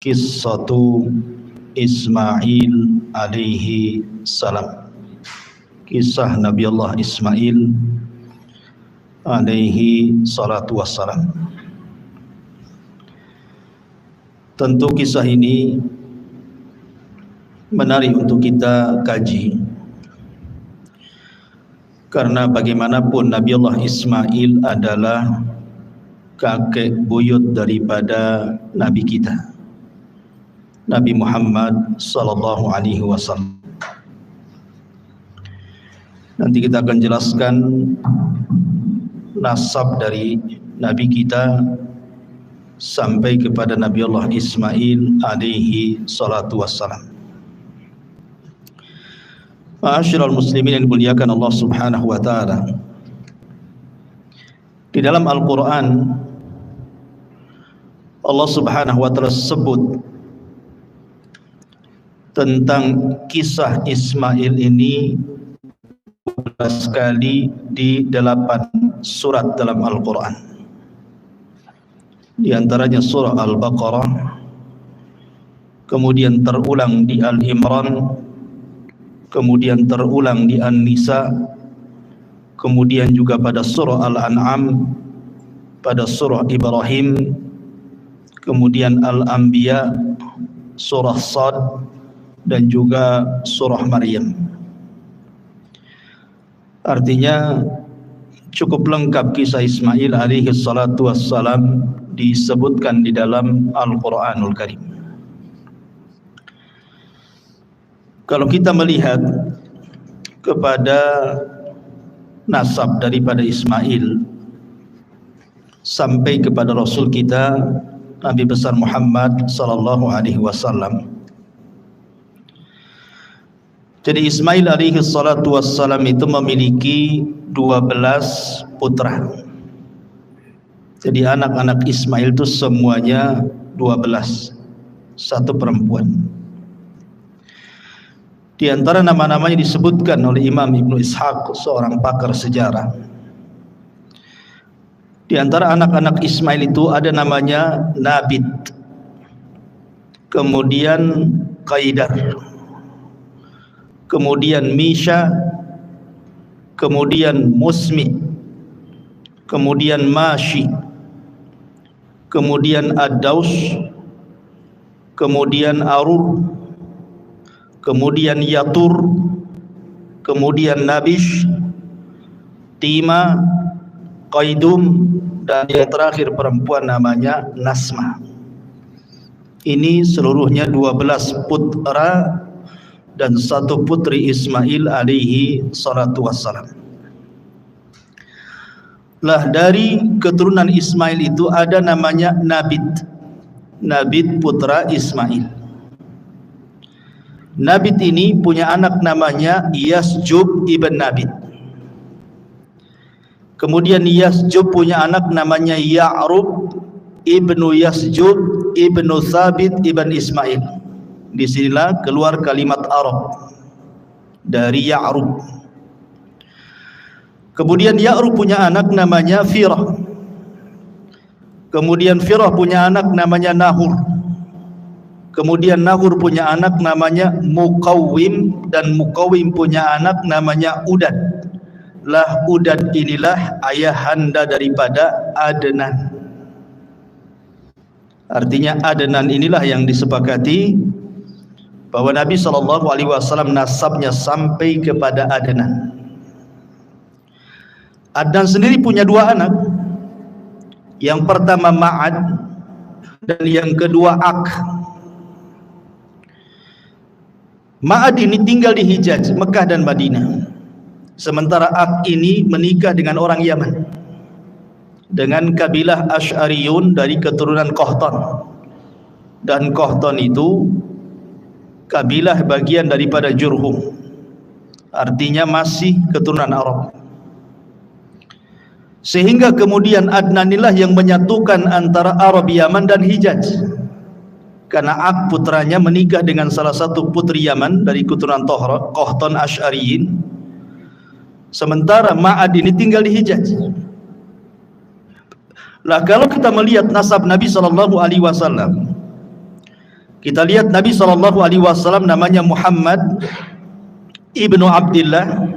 Qissatu Ismail alaihi salam. Kisah Nabi Allah Ismail alaihi salatu wassalam. Tentu kisah ini menarik untuk kita kaji, karena bagaimanapun Nabi Allah Ismail adalah kakek buyut daripada Nabi kita, Nabi Muhammad sallallahu alaihi wasallam. Nanti kita akan jelaskan nasab dari Nabi kita sampai kepada Nabi Allah Ismail alaihi salatu wassalam. Ma'asyiral muslimin yang dimuliakan Allah Subhanahu wa taala. Di dalam Al-Qur'an Allah Subhanahu wa taala sebut tentang kisah Ismail ini 12 kali di 8 surat dalam Al-Quran. Di antaranya surah Al-Baqarah, kemudian terulang di Al-Imran, kemudian terulang di An-Nisa, kemudian juga pada surah Al-An'am, pada surah Ibrahim, kemudian Al-Anbiya, surah Sad, dan juga surah Maryam. Artinya cukup lengkap kisah Ismail alaihi salatu wassalam disebutkan di dalam Al-Quranul Karim. Kalau kita melihat kepada nasab daripada Ismail sampai kepada Rasul kita Nabi besar Muhammad sallallahu alaihi wasallam. Jadi Ismail alaihi salatu wassalam itu memiliki 12 putra. Jadi anak-anak Ismail itu semuanya 12, satu perempuan. Di antara nama-namanya disebutkan oleh Imam Ibnu Ishaq, seorang pakar sejarah. Di antara anak-anak Ismail itu ada namanya Nabit, kemudian Qaidar, kemudian Misha, kemudian Musmi, kemudian Mashi, kemudian Ad-Daus, kemudian Arur, kemudian Yatur, kemudian Nabish, Tima, Qaidum, dan yang terakhir perempuan namanya Nasma. Ini seluruhnya 12 putra dan satu putri Ismail alaihi salatu wassalam. Lah dari keturunan Ismail itu ada namanya Nabit. Nabit putra Ismail. Nabit ini punya anak namanya Yasjub ibn Nabit. Kemudian Yasjub punya anak namanya Ya'rub ibnu Yasjub ibnu Thabit ibn Ismail. Disinilah keluar kalimat Arab dari Ya'rub. Kemudian Ya'rub punya anak namanya Firah. Kemudian Firah punya anak namanya Nahur. Kemudian Nahur punya anak namanya Muqawwim, dan Muqawwim punya anak namanya Udad. Lah Udad inilah ayahanda daripada Adnan. Artinya Adnan inilah yang disepakati bahwa Nabi sallallahu alaihi wasallam nasabnya sampai kepada Adnan. Adnan sendiri punya 2 anak. Yang pertama Ma'ad dan yang kedua Ak. Ma'ad ini tinggal di Hijaz, Mekah dan Madinah. Sementara Ak ini menikah dengan orang Yaman, dengan kabilah Asy'ariyun dari keturunan Qahtan. Dan Qahtan itu kabilah bagian daripada Jurhum, artinya masih keturunan Arab. Sehingga kemudian Adnan inilah yang menyatukan antara Arab Yaman dan Hijaz, karena Ak putranya menikah dengan salah satu putri Yaman dari keturunan Qahtan Asy'ariyin, sementara Ma'ad ini tinggal di Hijaz. Lah kalau kita melihat nasab Nabi sallallahu alaihi wasallam, Kita lihat Nabi SAW namanya Muhammad ibnu Abdullah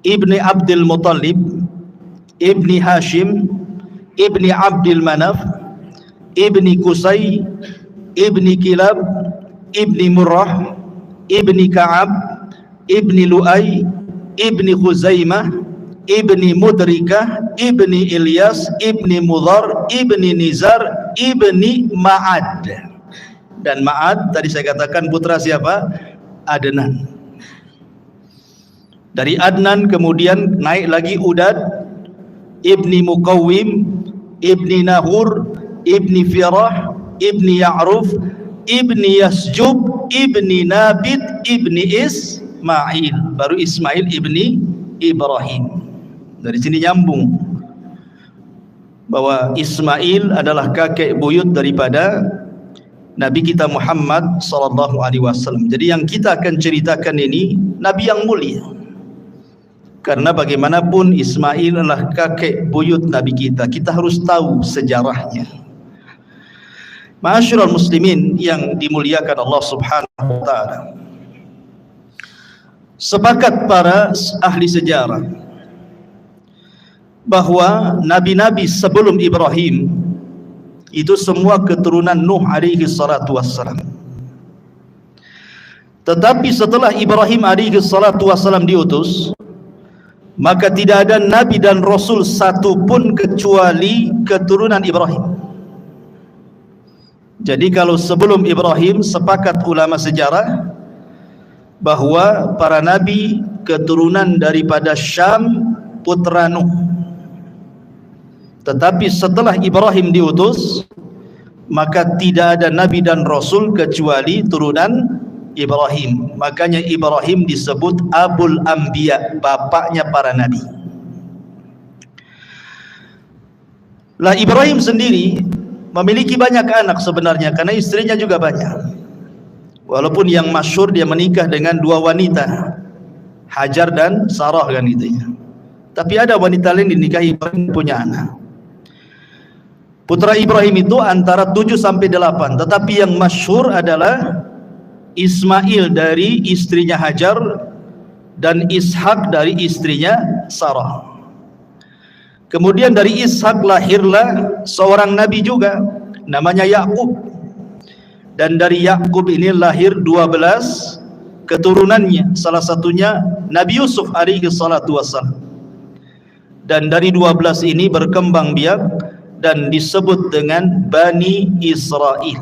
ibni Abdul Muttalib ibni Hashim ibni Abdul Manaf ibni Qusay ibni Kilab ibni Murrah ibni Ka'ab ibni Lu'ay ibni Khuzaimah ibni Mudrikah ibni Ilyas ibni Mudhar ibni Nizar ibni Ma'ad. Dan Ma'ad tadi saya katakan putra siapa? Adnan. Dari Adnan kemudian naik lagi Udad ibni Muqawwim ibni Nahur ibni Firah ibni Ya'ruf ibni Yasjub ibni Nabit ibni Ismail, baru Ismail ibni Ibrahim. Dari sini nyambung bahwa Ismail adalah kakek buyut daripada Nabi kita Muhammad SAW. Jadi yang kita akan ceritakan ini Nabi yang mulia, karena bagaimanapun Ismail adalah kakek buyut Nabi kita. Kita harus tahu sejarahnya. Ma'asyiral muslimin yang dimuliakan Allah Subhanahu wa taala. Sepakat para ahli sejarah bahwa nabi-nabi sebelum Ibrahim itu semua keturunan Nuh alaihi salatu wassalam. Tetapi setelah Ibrahim alaihi salatu wassalam diutus, maka tidak ada nabi dan rasul satu pun kecuali keturunan Ibrahim. Jadi kalau sebelum Ibrahim, sepakat ulama sejarah bahwa para nabi keturunan daripada Syam, putra Nuh. Tetapi setelah Ibrahim diutus, maka tidak ada nabi dan rasul kecuali turunan Ibrahim. Makanya Ibrahim disebut Abul Anbiya, bapaknya para nabi. Lah Ibrahim sendiri memiliki banyak anak sebenarnya, karena istrinya juga banyak. Walaupun yang masyhur dia menikah dengan dua wanita, Hajar dan Sarah kan gitu ya. Tapi ada wanita lain dinikahi Ibrahim punya anak. Putra Ibrahim itu antara 7 sampai 8, tetapi yang masyhur adalah Ismail dari istrinya Hajar dan Ishak dari istrinya Sarah. Kemudian dari Ishak lahirlah seorang nabi juga namanya Yakub. Dan dari Yakub ini lahir 12 keturunannya, salah satunya Nabi Yusuf alaihi salatu wassalam. Dan dari 12 ini berkembang biak dan disebut dengan Bani Israel.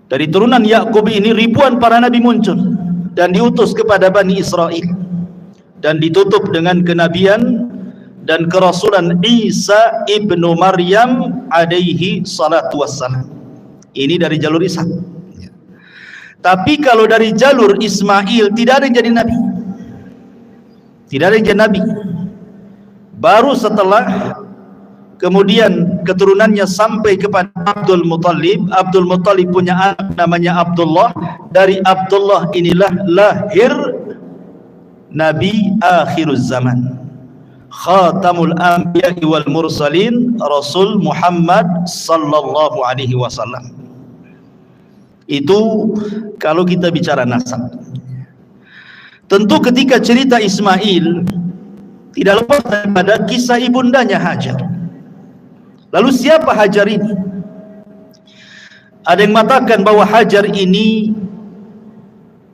Dari turunan Yakub ini ribuan para nabi muncul dan diutus kepada Bani Israel, dan ditutup dengan kenabian dan kerasulan Isa ibnu Maryam alaihi salatu wassalam. Ini dari jalur Ishak. Tapi kalau dari jalur Ismail tidak ada yang jadi nabi. Tidak ada yang jadi nabi. Baru setelah kemudian keturunannya sampai kepada Abdul Muttalib. Abdul Muttalib punya anak namanya Abdullah. Dari Abdullah inilah lahir Nabi akhiruz zaman, Khatamul Anbiya wal Mursalin, Rasul Muhammad sallallahu alaihi wasallam. Itu kalau kita bicara nasab. Tentu ketika cerita Ismail tidak lepas daripada kisah ibundanya Hajar. Lalu siapa Hajar ini? Ada yang mengatakan bahwa Hajar ini,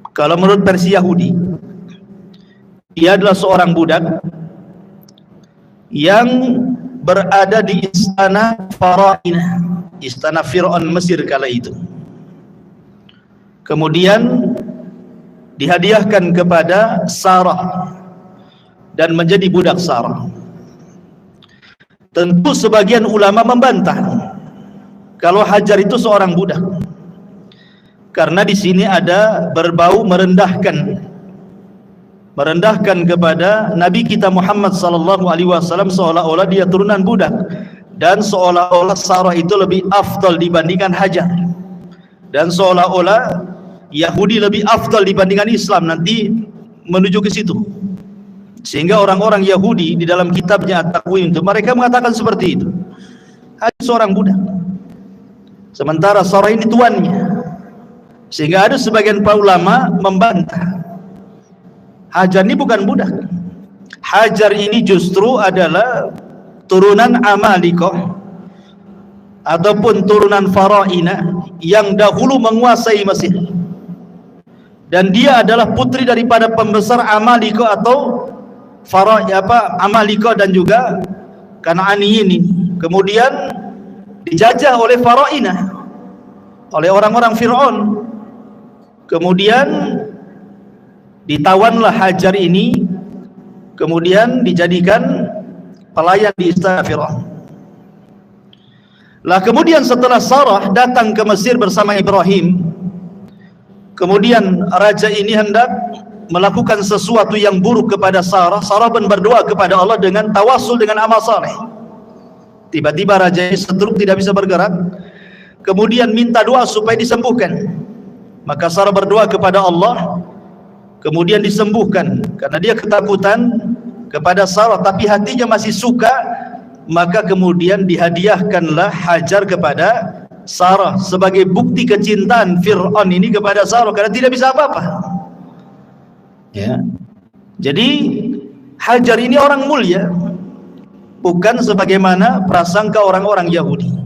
kalau menurut versi Yahudi, dia adalah seorang budak yang berada di istana Farainah, istana Fir'aun Mesir kala itu. Kemudian dihadiahkan kepada Sarah dan menjadi budak Sarah. Tentu sebagian ulama membantah kalau Hajar itu seorang budak, karena di sini ada berbau merendahkan kepada Nabi kita Muhammad sallallahu alaihi wasallam, seolah-olah dia turunan budak, dan seolah-olah Sarah itu lebih afdal dibandingkan Hajar, dan seolah-olah Yahudi lebih afdal dibandingkan Islam, nanti menuju ke situ. Sehingga orang-orang Yahudi di dalam kitabnya At-Takwim itu mereka mengatakan seperti itu. Hajar seorang budak. sementara Sarah ini tuannya. Sehingga ada sebagian para ulama membantah, Hajar ini bukan budak. Hajar ini justru adalah turunan Amalikoh ataupun turunan Faraina yang dahulu menguasai Mesir, dan dia adalah putri daripada pembesar Amalikoh atau Amalikoh dan juga Kan'ani ini. Kemudian dijajah oleh Faraina, oleh orang-orang Fir'aun. Kemudian ditawanlah Hajar ini, kemudian dijadikan pelayan di istana Fir'aun. Lah kemudian setelah Sarah datang ke Mesir bersama Ibrahim, kemudian raja ini hendak melakukan sesuatu yang buruk kepada Sarah. Sarah pun berdoa kepada Allah dengan tawasul dengan amal saleh. Tiba-tiba raja ini stroke, tidak bisa bergerak, kemudian minta doa supaya disembuhkan. Maka Sarah berdoa kepada Allah, kemudian disembuhkan. Karena dia ketakutan kepada Sarah tapi hatinya masih suka, maka kemudian dihadiahkanlah Hajar kepada Sarah sebagai bukti kecintaan Fir'aun ini kepada Sarah, karena tidak bisa apa-apa. Ya. Jadi Hajar ini orang mulia, bukan sebagaimana prasangka orang-orang Yahudi.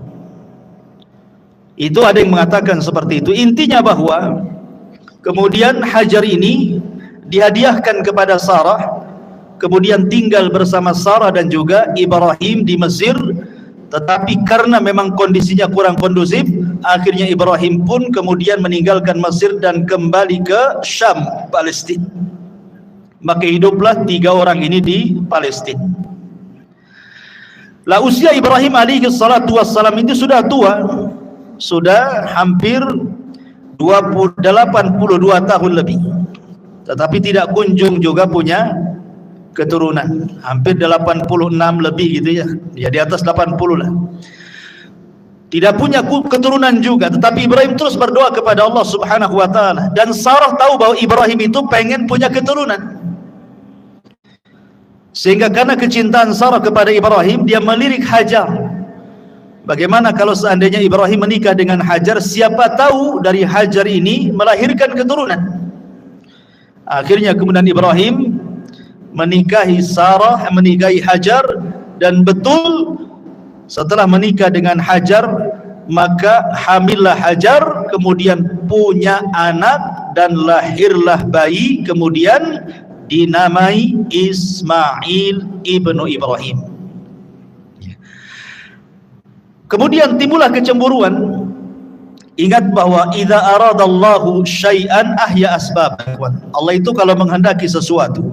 Itu ada yang mengatakan seperti itu. Intinya bahwa kemudian Hajar ini dihadiahkan kepada Sarah, kemudian tinggal bersama Sarah dan juga Ibrahim di Mesir. Tetapi karena memang kondisinya kurang kondusif, akhirnya Ibrahim pun kemudian meninggalkan Mesir dan kembali ke Syam, Palestina. Maka hiduplah 3 orang ini di Palestina. Lah usia Ibrahim alaihi salatu wassalam itu sudah tua, sudah hampir 82 tahun lebih, tetapi tidak kunjung juga punya keturunan. Hampir 86 lebih gitu ya, ya di atas 80 lah. Tidak punya keturunan juga, tetapi Ibrahim terus berdoa kepada Allah Subhanahu wa taala, dan Sarah tahu bahwa Ibrahim itu pengen punya keturunan. Sehingga karena kecintaan Sarah kepada Ibrahim, dia melirik Hajar. Bagaimana kalau seandainya Ibrahim menikah dengan Hajar, siapa tahu dari Hajar ini melahirkan keturunan. Akhirnya kemudian Ibrahim menikahi Sarah, menikahi Hajar, dan betul setelah menikah dengan Hajar, maka hamillah Hajar, kemudian punya anak dan lahirlah bayi, kemudian dinamai Ismail ibnu Ibrahim. Kemudian timbullah kecemburuan. Ingat bahwa idza aradallahu syai'an ahya asbab. Allah itu kalau menghendaki sesuatu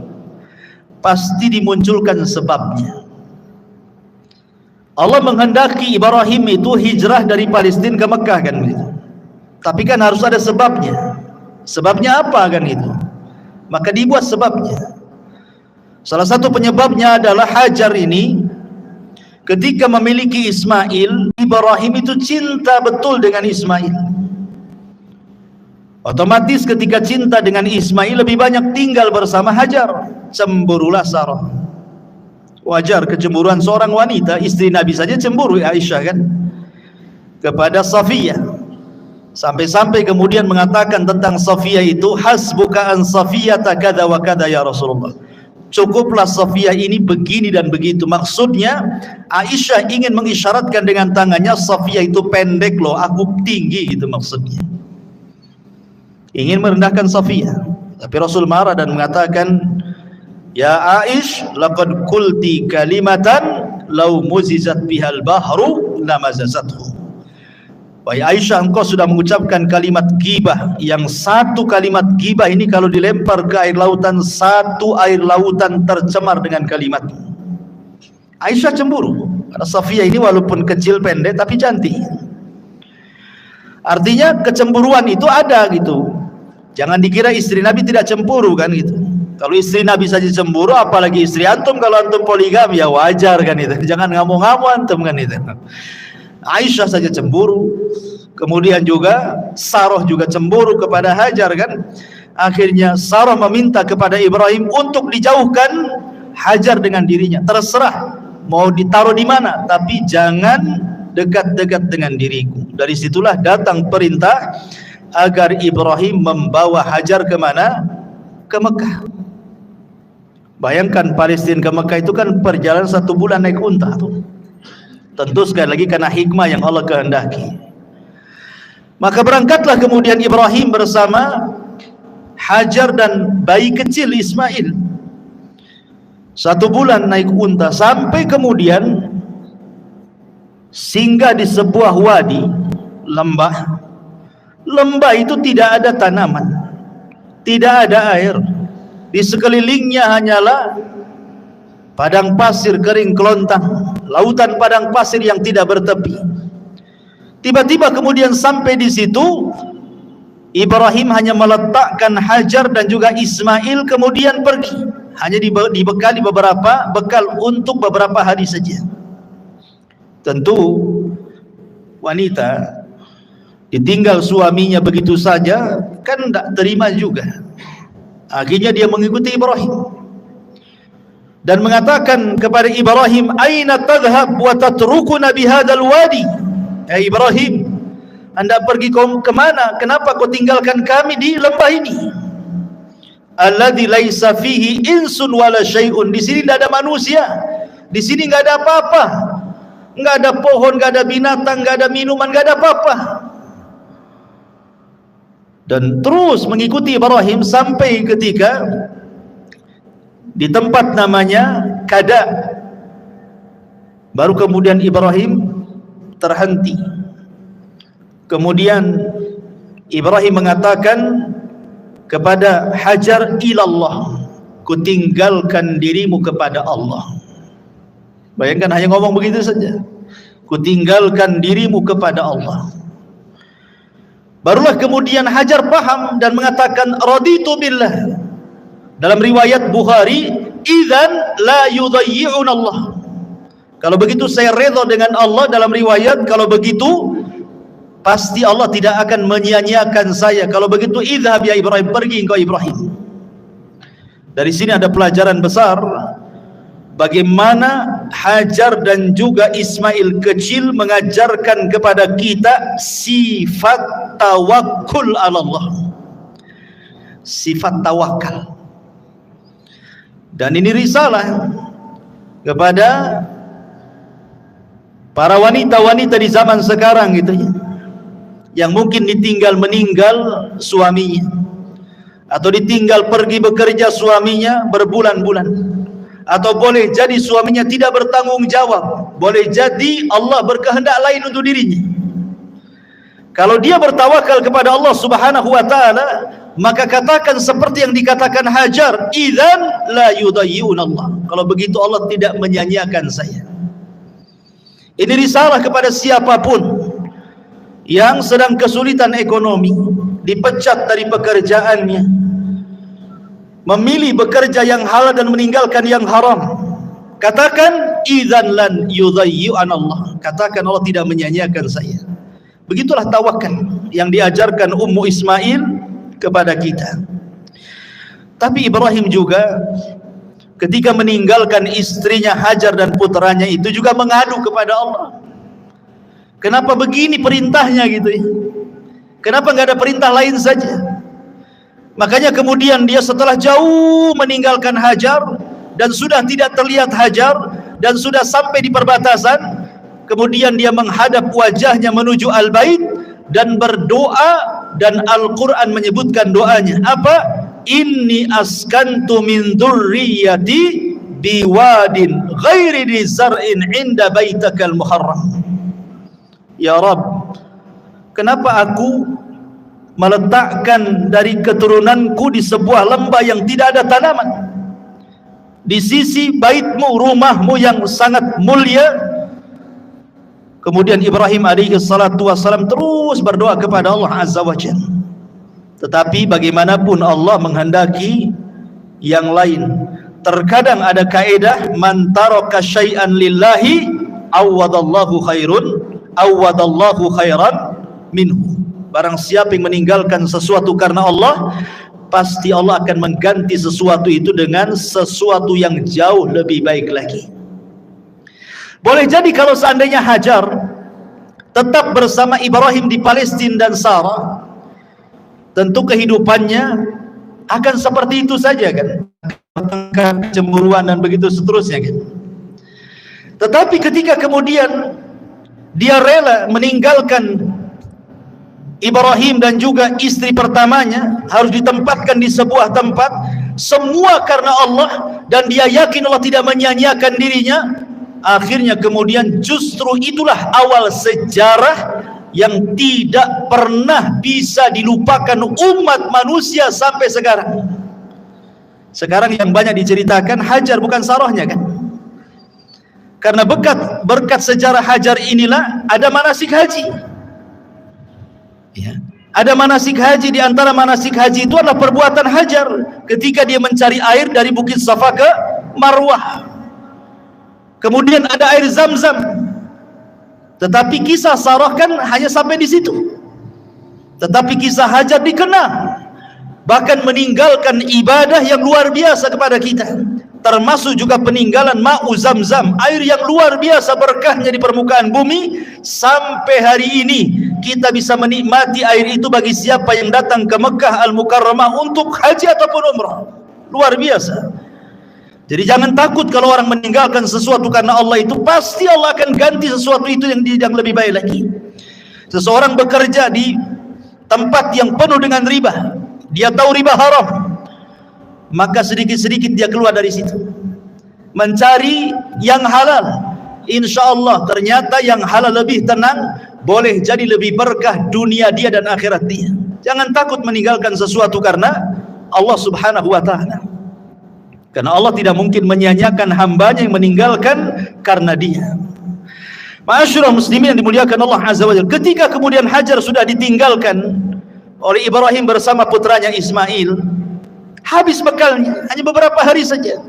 pasti dimunculkan sebabnya. Allah menghendaki Ibrahim itu hijrah dari Palestina ke Mekah kan begitu. Tapi kan harus ada sebabnya. Sebabnya apa kan itu? Maka dibuat sebabnya. Salah satu penyebabnya adalah Hajar ini ketika memiliki Ismail, Ibrahim itu cinta betul dengan Ismail. Otomatis ketika cinta dengan Ismail, lebih banyak tinggal bersama Hajar. Cemburulah Sarah. Wajar kecemburuan seorang wanita, istri Nabi saja cemburu, Aisyah kan, kepada Safiyah. Sampai-sampai kemudian mengatakan tentang Safiyah itu, hasbuka an Safiyata kada wa kada ya Rasulullah. Cukuplah Safiyah ini begini dan begitu. Maksudnya Aisyah ingin mengisyaratkan dengan tangannya, Safiyah itu pendek loh, aku tinggi, gitu maksudnya. Ingin merendahkan Safiyah. Tapi Rasul marah dan mengatakan, ya Aish, laqad qulti kalimatan law muzizat bihal bahru lamazazathu. Wahai Aisyah, engkau sudah mengucapkan kalimat ghibah, yang satu kalimat ghibah ini kalau dilempar ke air lautan, satu air lautan tercemar dengan kalimat. Aisyah cemburu karena Safiyah ini walaupun kecil pendek tapi cantik. Artinya kecemburuan itu ada gitu. Jangan dikira istri Nabi tidak cemburu kan gitu. Kalau istri Nabi saja cemburu, apalagi istri antum. Kalau antum poligami ya wajar kan itu. Jangan ngamuk-ngamuk antum kan itu. Aisyah saja cemburu, kemudian juga Sarah juga cemburu kepada Hajar kan. Akhirnya Sarah meminta kepada Ibrahim untuk dijauhkan Hajar dengan dirinya. Terserah mau ditaruh di mana, tapi jangan dekat-dekat dengan diriku. Dari situlah datang perintah agar Ibrahim membawa Hajar ke mana? Ke Mekah. Bayangkan Palestina ke Mekah itu kan perjalanan 1 bulan naik unta tuh. Tentu sekali lagi karena hikmah yang Allah kehendaki. Maka berangkatlah kemudian Ibrahim bersama Hajar dan bayi kecil Ismail. 1 bulan naik unta sampai kemudian singgah di sebuah wadi, lembah. Lembah itu tidak ada tanaman, tidak ada air. Di sekelilingnya hanyalah padang pasir kering kelontang, lautan padang pasir yang tidak bertepi. Tiba-tiba kemudian sampai di situ, Ibrahim hanya meletakkan Hajar dan juga Ismail kemudian pergi. Hanya dibekali beberapa bekal untuk beberapa hari saja. Tentu wanita ditinggal suaminya begitu saja kan tidak terima juga. Akhirnya dia mengikuti Ibrahim dan mengatakan kepada Ibrahim, "Aina tadhhab wa tatrukuna bihadzal wadi?" Ya Ibrahim, Anda pergi kemana? Kenapa kau tinggalkan kami di lembah ini? Alladzi laisa fihi insun wala syai'un. Di sini tidak ada manusia. Di sini enggak ada apa-apa. Enggak ada pohon, enggak ada binatang, enggak ada minuman, enggak ada apa-apa. Dan terus mengikuti Ibrahim sampai ketika di tempat namanya Kada. Baru kemudian Ibrahim terhenti. Kemudian Ibrahim mengatakan kepada Hajar, ilallah, kutinggalkan dirimu kepada Allah. Bayangkan hanya ngomong begitu saja, kutinggalkan dirimu kepada Allah. Barulah kemudian Hajar paham dan mengatakan, raditu billah. Dalam riwayat Bukhari, idzan la yudayyi'un Allah. Kalau begitu saya redha dengan Allah. Dalam riwayat, kalau begitu pasti Allah tidak akan menyia-nyiakan saya. Kalau begitu, idhab ya Ibrahim, pergi engkau Ibrahim. Dari sini ada pelajaran besar bagaimana Hajar dan juga Ismail kecil mengajarkan kepada kita sifat tawakkul ala Allah, sifat tawakal. Dan ini risalah kepada para wanita-wanita di zaman sekarang gitu ya, yang mungkin ditinggal meninggal suaminya, atau ditinggal pergi bekerja suaminya berbulan-bulan, atau boleh jadi suaminya tidak bertanggung jawab, boleh jadi Allah berkehendak lain untuk dirinya. Kalau dia bertawakal kepada Allah Subhanahu wa taala, maka katakan seperti yang dikatakan Hajar, idzan la yudayyi'un Allah. Kalau begitu Allah tidak menyia-nyiakan saya. Ini risalah kepada siapapun yang sedang kesulitan ekonomi, dipecat dari pekerjaannya, memilih bekerja yang halal dan meninggalkan yang haram. Katakan idzan lan yudayyi'un Allah. Katakan Allah tidak menyia-nyiakan saya. Begitulah tawakal yang diajarkan Ummu Ismail kepada kita. Tapi Ibrahim juga ketika meninggalkan istrinya Hajar dan putranya itu juga mengadu kepada Allah. Kenapa begini perintahnya gitu ya? Kenapa nggak ada perintah lain saja? Makanya kemudian dia setelah jauh meninggalkan Hajar dan sudah tidak terlihat Hajar dan sudah sampai di perbatasan, kemudian dia menghadap wajahnya menuju Al-Bait dan berdoa, dan Al-Quran menyebutkan doanya apa? Inni askantu min dzurriyyati biwadin ghairi dzi zar'in 'inda baitakal muharram. Ya Rabb, kenapa aku meletakkan dari keturunanku di sebuah lembah yang tidak ada tanaman, di sisi baitmu, rumahmu yang sangat mulia. Kemudian Ibrahim alaihi salatu wassalam terus berdoa kepada Allah Azza wa Jalla. Tetapi bagaimanapun Allah menghendaki yang lain. Terkadang ada kaedah, man taraka syai'an lillahi awwadallahu khairan minhu. Barang siapa yang meninggalkan sesuatu karena Allah, pasti Allah akan mengganti sesuatu itu dengan sesuatu yang jauh lebih baik lagi. Boleh jadi kalau seandainya Hajar tetap bersama Ibrahim di Palestina dan Sarah, tentu kehidupannya akan seperti itu saja kan, kecemburuan dan begitu seterusnya kan. Tetapi ketika kemudian dia rela meninggalkan Ibrahim dan juga istri pertamanya, harus ditempatkan di sebuah tempat, semua karena Allah, dan dia yakin Allah tidak menyia-nyiakan dirinya. Akhirnya kemudian justru itulah awal sejarah yang tidak pernah bisa dilupakan umat manusia sampai sekarang. Sekarang yang banyak diceritakan Hajar bukan Sarahnya kan? Karena berkat sejarah Hajar inilah ada manasik haji. Ya. Ada manasik haji, di antara manasik haji itu adalah perbuatan Hajar ketika dia mencari air dari Bukit Safa ke Marwah. Kemudian ada air Zam-Zam. Tetapi kisah Sarah kan hanya sampai di situ. Tetapi kisah Hajar dikenal, bahkan meninggalkan ibadah yang luar biasa kepada kita, termasuk juga peninggalan Ma'u Zam-Zam, air yang luar biasa berkahnya di permukaan bumi. Sampai hari ini kita bisa menikmati air itu bagi siapa yang datang ke Mekah Al-Mukarramah untuk haji ataupun umrah. Luar biasa. Jadi jangan takut kalau orang meninggalkan sesuatu karena Allah, itu pasti Allah akan ganti sesuatu itu yang lebih baik lagi. Seseorang bekerja di tempat yang penuh dengan riba, dia tahu riba haram, maka sedikit-sedikit dia keluar dari situ mencari yang halal. Insya Allah ternyata yang halal lebih tenang, boleh jadi lebih berkah dunia dia dan akhirat dia. Jangan takut meninggalkan sesuatu karena Allah Subhanahu wa ta'ala, karena Allah tidak mungkin menyia-nyiakan hambanya yang meninggalkan karena dia. Ma'asyiral muslimin yang dimuliakan Allah Azza wa Jalla, ketika kemudian Hajar sudah ditinggalkan oleh Ibrahim bersama putranya Ismail, habis bekalnya, hanya beberapa hari saja.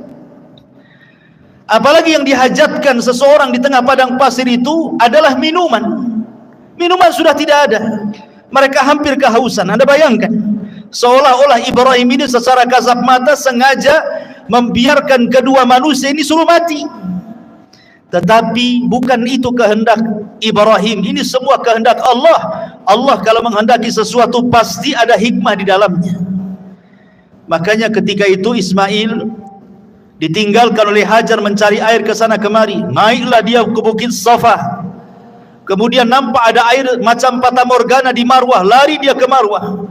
Apalagi yang dihajatkan seseorang di tengah padang pasir itu adalah minuman. Minuman sudah tidak ada, mereka hampir kehausan. Anda bayangkan, seolah-olah Ibrahim ini secara kasat mata sengaja membiarkan kedua manusia ini suruh mati. Tetapi bukan itu kehendak Ibrahim, ini semua kehendak Allah. Allah kalau menghendaki sesuatu pasti ada hikmah di dalamnya. Makanya ketika itu Ismail ditinggalkan oleh Hajar mencari air ke sana kemari. Naiklah dia ke Bukit Safa. Kemudian nampak ada air macam fata morgana di Marwah, lari dia ke Marwah.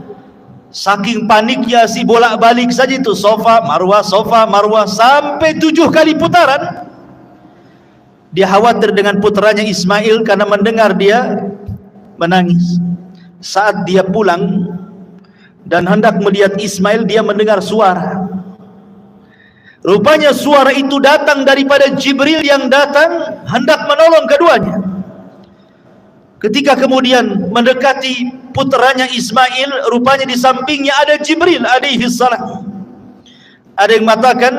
Saking paniknya si bolak-balik saja itu, Safa Marwah sampai 7 kali putaran. Dia khawatir dengan putranya Ismail karena mendengar dia menangis. Saat dia pulang dan hendak melihat Ismail, dia mendengar suara. Rupanya suara itu datang daripada Jibril yang datang hendak menolong keduanya. Ketika kemudian mendekati putranya Ismail, rupanya di sampingnya ada Jibril alaihi salam. Ada yang mengatakan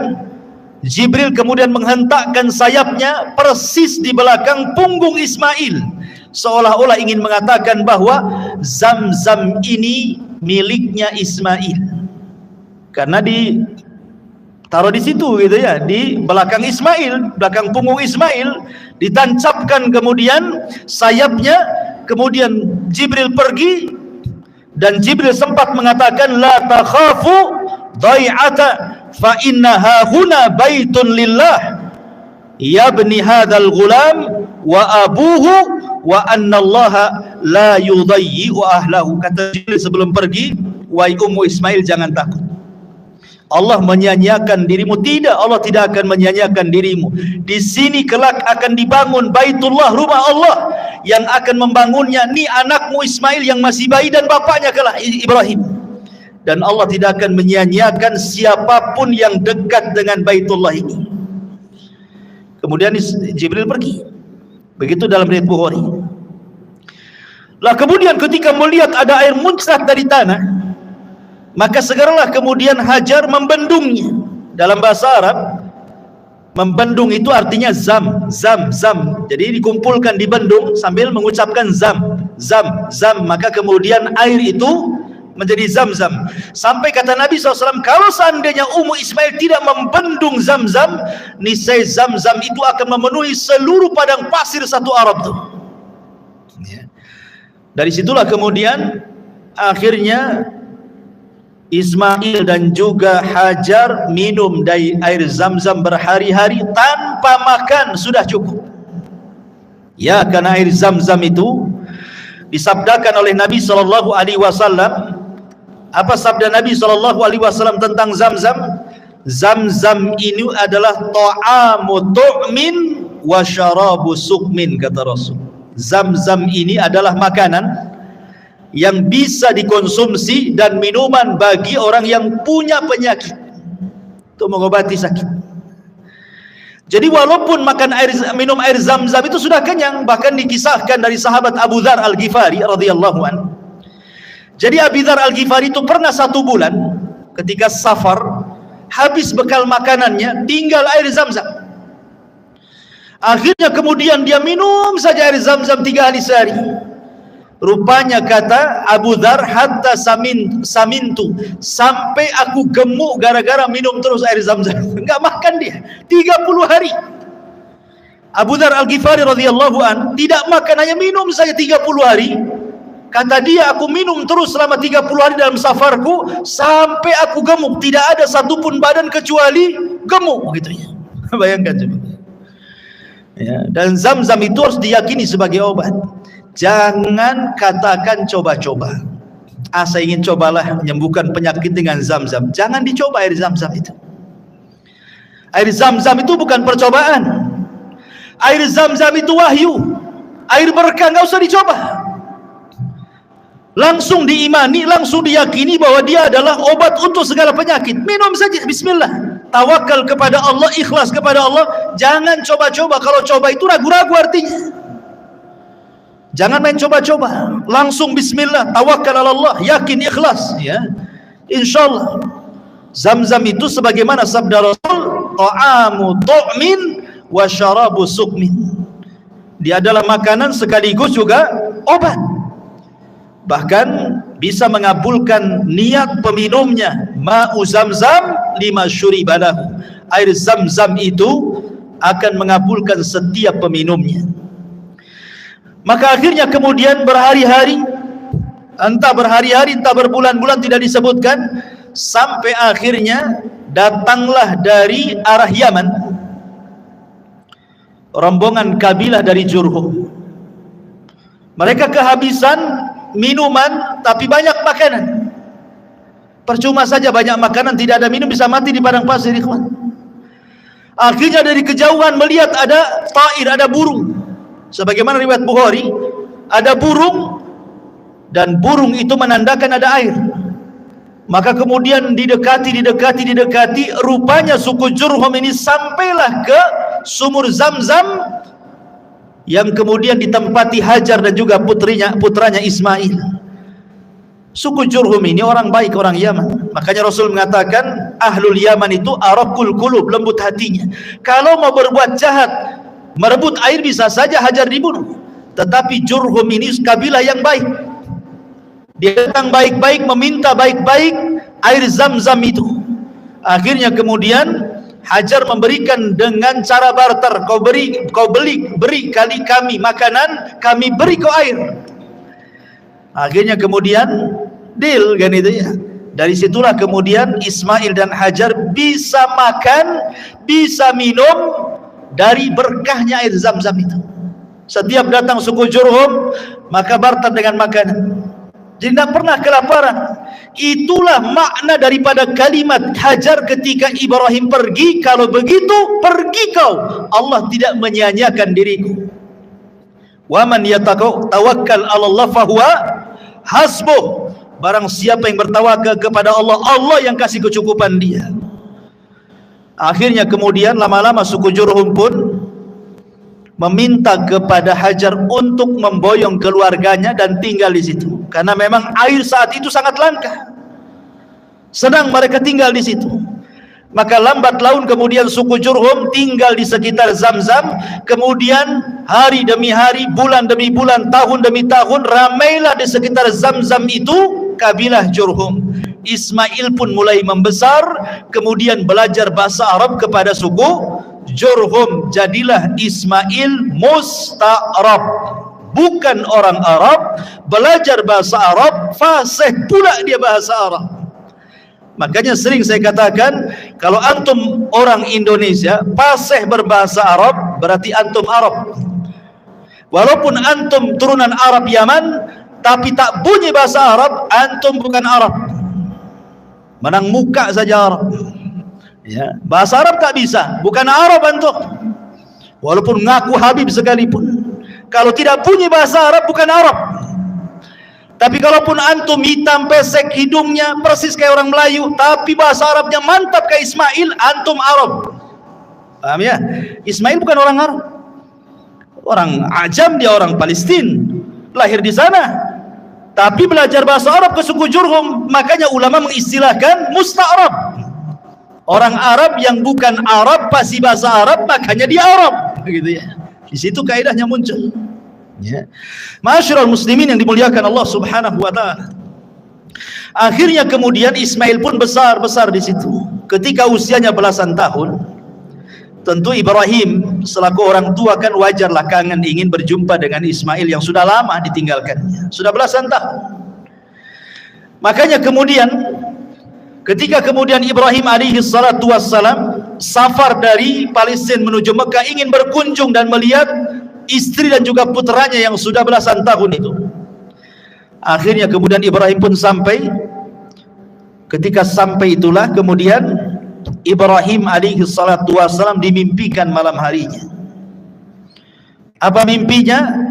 Jibril kemudian menghentakkan sayapnya persis di belakang punggung Ismail, seolah-olah ingin mengatakan bahwa Zam-Zam ini miliknya Ismail, karena taruh di situ gitu ya, di belakang Ismail, belakang punggung Ismail, ditancapkan kemudian sayapnya. Kemudian Jibril pergi, dan Jibril sempat mengatakan la takhafu dhai'ata fa innaha huna baitun lillah yabni hadzal ghulam wa abuhu wa annallaha la yudayyi'u ahlahu. Kata Jibril sebelum pergi, wahai Ummu Ismail, jangan takut, Allah menyia-nyiakan dirimu. Tidak, Allah tidak akan menyia-nyiakan dirimu. Di sini kelak akan dibangun Baitullah, rumah Allah, yang akan membangunnya ni anakmu Ismail yang masih bayi dan bapaknya kelak Ibrahim. Dan Allah tidak akan menyia-nyiakan siapapun yang dekat dengan Baitullah ini. Kemudian Jibril pergi. Begitu dalam riwayat Bukhari. Lah kemudian ketika melihat ada air muncrat dari tanah, maka segeralah kemudian Hajar membendungnya. Dalam bahasa Arab, membendung itu artinya zam. Jadi dikumpulkan di bendung sambil mengucapkan zam. Maka kemudian air itu menjadi Zam-Zam. Sampai kata Nabi SAW, kalau seandainya Ummu Ismail tidak membendung Zam-Zam, niscaya Zam-Zam itu akan memenuhi seluruh padang pasir satu Arab tuh. Ya. Dari situlah kemudian akhirnya Ismail dan juga Hajar minum dari air Zam-Zam berhari-hari tanpa makan sudah cukup. Ya, karena air Zam-Zam itu disabdakan oleh Nabi SAW. Apa sabda Nabi SAW tentang Zam-Zam? Zam-Zam ini adalah ta'amu tu'min wa syarabu sukmin, kata Rasul. Zam-Zam ini adalah makanan yang bisa dikonsumsi dan minuman bagi orang yang punya penyakit, untuk mengobati sakit. Jadi walaupun minum air Zam-Zam itu sudah kenyang, bahkan dikisahkan dari sahabat Abu Dzar Al-Ghifari radhiyallahu anhu. Jadi Abu Dzar Al-Ghifari itu pernah 1 bulan ketika safar, habis bekal makanannya, tinggal air Zam-Zam. Akhirnya kemudian dia minum saja air Zam-Zam 3 hari sehari. Rupanya kata Abu Dzar, hatta samintu, sampai aku gemuk gara-gara minum terus air Zam-Zam. Enggak makan dia 30 hari. Abu Dzar Al-Ghifari radhiyallahu an tidak makan, hanya minum saja 30 hari. Kata dia, aku minum terus selama 30 hari dalam safarku sampai aku gemuk, tidak ada satupun badan kecuali gemuk, gitu ya. Bayangkan coba. Ya, dan Zam-Zam itu harus diyakini sebagai obat. Jangan katakan coba-coba. Saya ingin cobalah menyembuhkan penyakit dengan Zam-Zam. Jangan dicoba air Zam-Zam itu. Air Zam-Zam itu bukan percobaan. Air Zam-Zam itu wahyu. Air berkah, nggak usah dicoba. Langsung diimani, langsung diyakini bahwa dia adalah obat untuk segala penyakit. Minum saja, bismillah. Tawakal kepada Allah, ikhlas kepada Allah. Jangan coba-coba. Kalau coba itu ragu-ragu artinya. Jangan main coba-coba. Langsung bismillah, tawakal ala Allah, yakin, ikhlas, ya. Insyaallah. Zam-Zam itu sebagaimana sabda Rasul, ta'amu tu'min wa syarabu sukmin. Dia adalah makanan sekaligus juga obat. Bahkan bisa mengabulkan niat peminumnya. Ma'u Zam-Zam lima syuribalahu. Air Zam-Zam itu akan mengabulkan setiap peminumnya. Maka akhirnya kemudian berhari-hari, entah berhari-hari entah berbulan-bulan tidak disebutkan, sampai akhirnya datanglah dari arah Yaman rombongan kabilah dari Jurhum. Mereka kehabisan minuman tapi banyak makanan. Percuma saja banyak makanan tidak ada minum, bisa mati di padang pasir, ikhwan. Akhirnya dari kejauhan melihat ada ta'ir, ada burung. Sebagaimana riwayat Bukhari, ada burung dan burung itu menandakan ada air. Maka kemudian didekati, rupanya suku Jurhum ini sampailah ke sumur Zam-Zam yang kemudian ditempati Hajar dan juga putranya Ismail. Suku Jurhum ini orang baik, orang Yaman. Makanya Rasul mengatakan ahlul Yaman itu araqul qulub, lembut hatinya. Kalau mau berbuat jahat, merebut air, bisa saja Hajar dibunuh. Tetapi Jurhum ini kabilah yang baik. Dia datang baik-baik, meminta baik-baik air Zam-Zam itu. Akhirnya kemudian Hajar memberikan dengan cara barter. Kau beri kali kami makanan, kami beri kau air. Akhirnya kemudian deal kan itu ya. Dari situlah kemudian Ismail dan Hajar bisa makan, bisa minum dari berkahnya air Zam-Zam itu. Setiap datang suku Jurhum, maka barter dengan makanan. Jadi tidak pernah kelaparan. Itulah makna daripada kalimat Hajar ketika Ibrahim pergi. Kalau begitu, pergi kau, Allah tidak menyia-nyiakan diriku. Wa man yatawakkal 'ala Allah fahuwa hasbuh. Barang siapa yang bertawakal kepada Allah, Allah yang kasih kecukupan dia. Akhirnya kemudian lama-lama suku Jurhum pun meminta kepada Hajar untuk memboyong keluarganya dan tinggal di situ, karena memang air saat itu sangat langka. Senang mereka tinggal di situ. Maka lambat laun kemudian suku Jurhum tinggal di sekitar Zam-Zam. Kemudian hari demi hari, bulan demi bulan, tahun demi tahun, ramailah di sekitar Zam-Zam itu kabilah Jurhum. Ismail pun mulai membesar, kemudian belajar bahasa Arab kepada suku Jurhum. Jadilah Ismail Musta'rab, bukan orang Arab, belajar bahasa Arab, fasih pula dia bahasa Arab. Makanya sering saya katakan, kalau antum orang Indonesia fasih berbahasa Arab, berarti antum Arab. Walaupun antum turunan Arab Yaman, tapi tak bunyi bahasa Arab, antum bukan Arab. Menang muka saja Arab. Ya, bahasa Arab tak bisa, bukan Arab antum. Walaupun ngaku Habib sekalipun, kalau tidak bunyi bahasa Arab, bukan Arab. Tapi kalaupun antum hitam pesek hidungnya persis kayak orang Melayu, tapi bahasa Arabnya mantap kayak Ismail, antum Arab. Paham ya? Ismail bukan orang Arab, orang Ajam, dia orang Palestina, lahir di sana, tapi belajar bahasa Arab ke suku Jurhum. Makanya ulama mengistilahkan musta'arab. Orang Arab yang bukan Arab pasti bahasa Arab, makanya dia Arab, begitu ya. Di situ kaidahnya muncul. Ya. Ma'asyiral muslimin yang dimuliakan Allah Subhanahu wa taala. Akhirnya kemudian Ismail pun besar di situ. Ketika usianya belasan tahun, tentu Ibrahim selaku orang tua kan wajarlah kangen ingin berjumpa dengan Ismail yang sudah lama ditinggalkannya, sudah belasan tahun. Makanya kemudian ketika kemudian Ibrahim alaihi salatu wassalam safar dari Palestina menuju Mekah, ingin berkunjung dan melihat istri dan juga putranya yang sudah belasan tahun itu. Akhirnya kemudian Ibrahim pun sampai. Ketika sampai itulah kemudian Ibrahim alaihi salatu wassalam dimimpikan malam harinya. Apa mimpinya?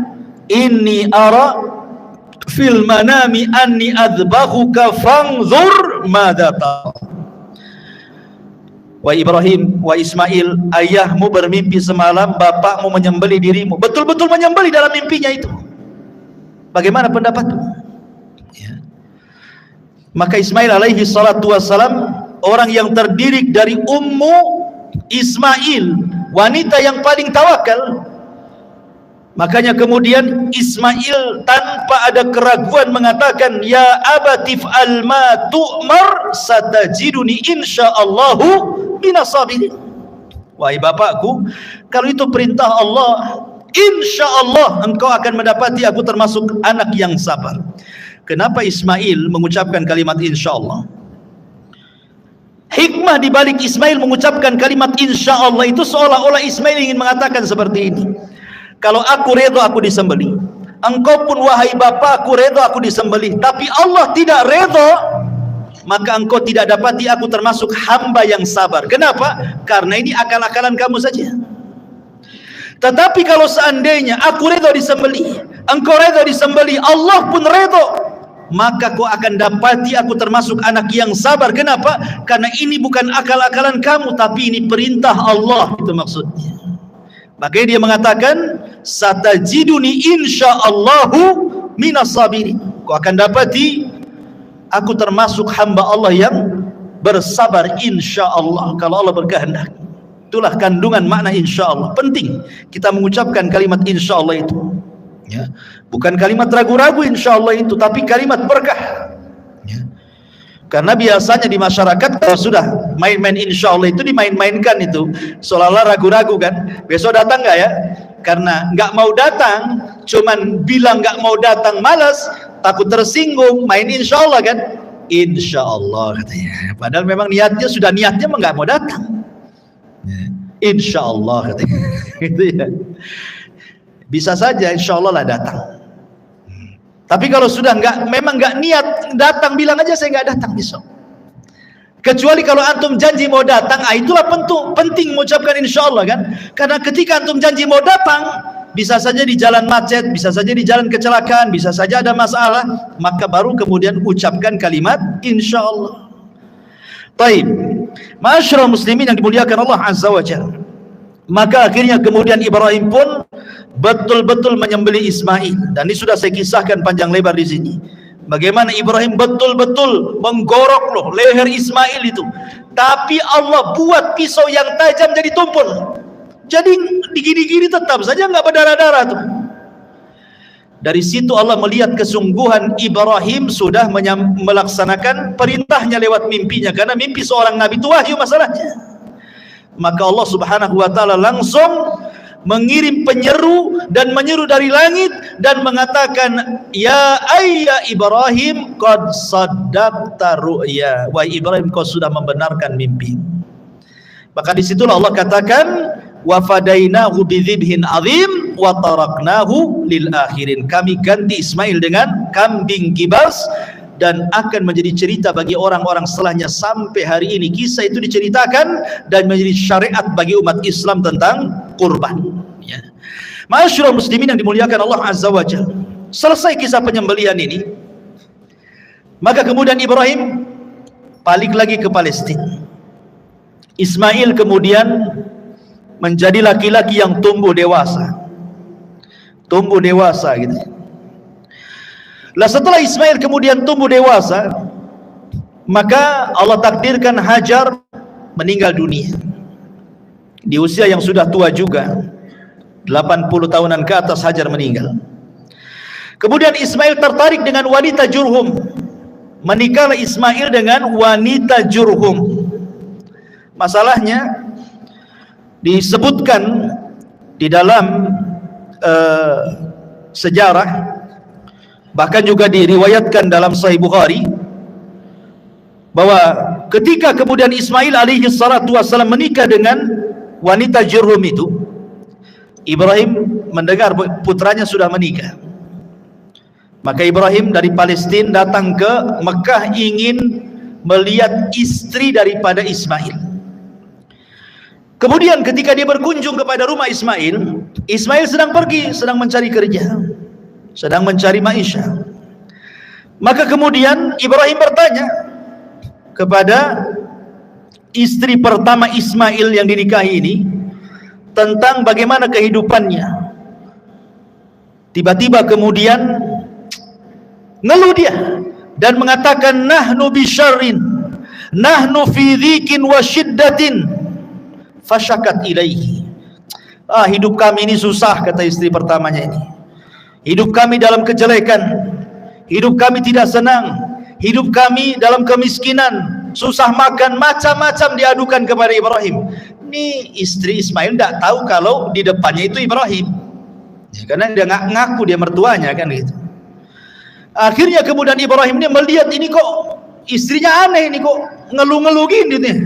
Inni ara fil manami anni adzbahuka fanzur madza tara. Wahai Ibrahim, wahai Ismail, ayahmu bermimpi semalam bapakmu menyembelih dirimu. Betul-betul menyembelih dalam mimpinya itu. Bagaimana pendapatmu? Ya. Maka Ismail alaihi salatu wassalam, orang yang terdiri dari ummu Ismail, wanita yang paling tawakal. Makanya kemudian Ismail tanpa ada keraguan mengatakan, ya abatif alma tu'mar satajiduni insyaallahu minas sabirin. Wahai bapakku, kalau itu perintah Allah, insyaallah engkau akan mendapati aku termasuk anak yang sabar. Kenapa Ismail mengucapkan kalimat insyaallah? Hikmah di balik Ismail mengucapkan kalimat insyaallah itu seolah-olah Ismail ingin mengatakan seperti ini. Kalau aku redha aku disembelih, engkau pun wahai bapakku redha aku disembelih, tapi Allah tidak redha, maka engkau tidak dapati aku termasuk hamba yang sabar. Kenapa? Karena ini akal-akalan kamu saja. Tetapi kalau seandainya aku redha disembelih, engkau redha disembelih, Allah pun redha, maka kau akan dapati aku termasuk anak yang sabar. Kenapa? Karena ini bukan akal-akalan kamu, tapi ini perintah Allah, itu maksudnya. Makanya dia mengatakan, satajiduni insyaallahu minas sabirin. Kau akan dapati aku termasuk hamba Allah yang bersabar insyaallah, kalau Allah berkehendak. Itulah kandungan makna insyaallah. Penting kita mengucapkan kalimat insyaallah itu. Ya. Bukan kalimat ragu-ragu insyaallah itu, tapi kalimat berkah. Ya. Karena biasanya di masyarakat kalau sudah main-main insyaallah itu dimain-mainkan itu, seolah-olah ragu-ragu kan. Besok datang nggak ya? Karena nggak mau datang, cuman bilang nggak mau datang, malas, takut tersinggung, main insyaallah kan? Insyaallah katanya. Padahal memang niatnya mah nggak mau datang. Insyaallah katanya. Gitu ya. Bisa saja insyaallah lah datang. Tapi kalau sudah memang nggak niat datang, bilang aja saya nggak datang besok. Kecuali kalau antum janji mau datang, itulah penting mengucapkan insyaallah kan. Karena ketika antum janji mau datang, bisa saja di jalan macet, bisa saja di jalan kecelakaan, bisa saja ada masalah, maka baru kemudian ucapkan kalimat insyaallah. Baik, ma'asyiral muslimin yang dimuliakan Allah Azza wa Jalla. Maka akhirnya kemudian Ibrahim pun betul-betul menyembelih Ismail, dan ini sudah saya kisahkan panjang lebar di sini. Bagaimana Ibrahim betul-betul menggorok loh leher Ismail itu, tapi Allah buat pisau yang tajam jadi tumpul. Jadi digini-gini tetap saja nggak berdarah-darah tuh. Dari situ Allah melihat kesungguhan Ibrahim sudah melaksanakan perintahnya lewat mimpinya, karena mimpi seorang nabi itu wahyu masalahnya. Maka Allah Subhanahu wa taala langsung mengirim penyeru dan menyeru dari langit dan mengatakan, ya ayya Ibrahim qad saddaqta ru'ya, wahai Ibrahim kau sudah membenarkan mimpi. Maka disitulah Allah katakan, wa fadainahu bidzibhin azim wa taraknahu lil akhirin, kami ganti Ismail dengan kambing kibas dan akan menjadi cerita bagi orang-orang setelahnya sampai hari ini. Kisah itu diceritakan dan menjadi syariat bagi umat Islam tentang kurban, ya. Ma'asyiral muslimin yang dimuliakan Allah Azza wa Jalla, selesai kisah penyembelihan ini, maka kemudian Ibrahim balik lagi ke Palestina. Ismail kemudian menjadi laki-laki yang tumbuh dewasa gitu. Lah setelah Ismail kemudian tumbuh dewasa, maka Allah takdirkan Hajar meninggal dunia di usia yang sudah tua juga, 80 tahunan ke atas Hajar meninggal. Kemudian Ismail tertarik dengan wanita Jurhum, menikahlah Ismail dengan wanita Jurhum. Masalahnya disebutkan di dalam sejarah, bahkan juga diriwayatkan dalam Sahih Bukhari, bahwa ketika kemudian Ismail alaihi salatu wassalam menikah dengan wanita Jurhum itu, Ibrahim mendengar putranya sudah menikah. Maka Ibrahim dari Palestina datang ke Mekah ingin melihat istri daripada Ismail. Kemudian ketika dia berkunjung kepada rumah Ismail, Ismail sedang pergi, sedang mencari kerja, sedang mencari maisha. Maka kemudian Ibrahim bertanya kepada istri pertama Ismail yang dinikahi ini tentang bagaimana kehidupannya. Tiba-tiba kemudian ngeluh dia dan mengatakan, nahnu bisyarrin, nahnu fi dhikin wa syiddatin, fasyakat ilaihi. Hidup kami ini susah, kata istri pertamanya ini. Hidup kami dalam kejelekan, hidup kami tidak senang, hidup kami dalam kemiskinan, susah makan, macam-macam diadukan kepada Ibrahim. Ini istri Ismail tidak tahu kalau di depannya itu Ibrahim, ya, karena dia ngaku dia mertuanya kan gitu. Akhirnya kemudian Ibrahim ini melihat ini kok istrinya aneh, ini kok ngeluh-ngeluh gini nih,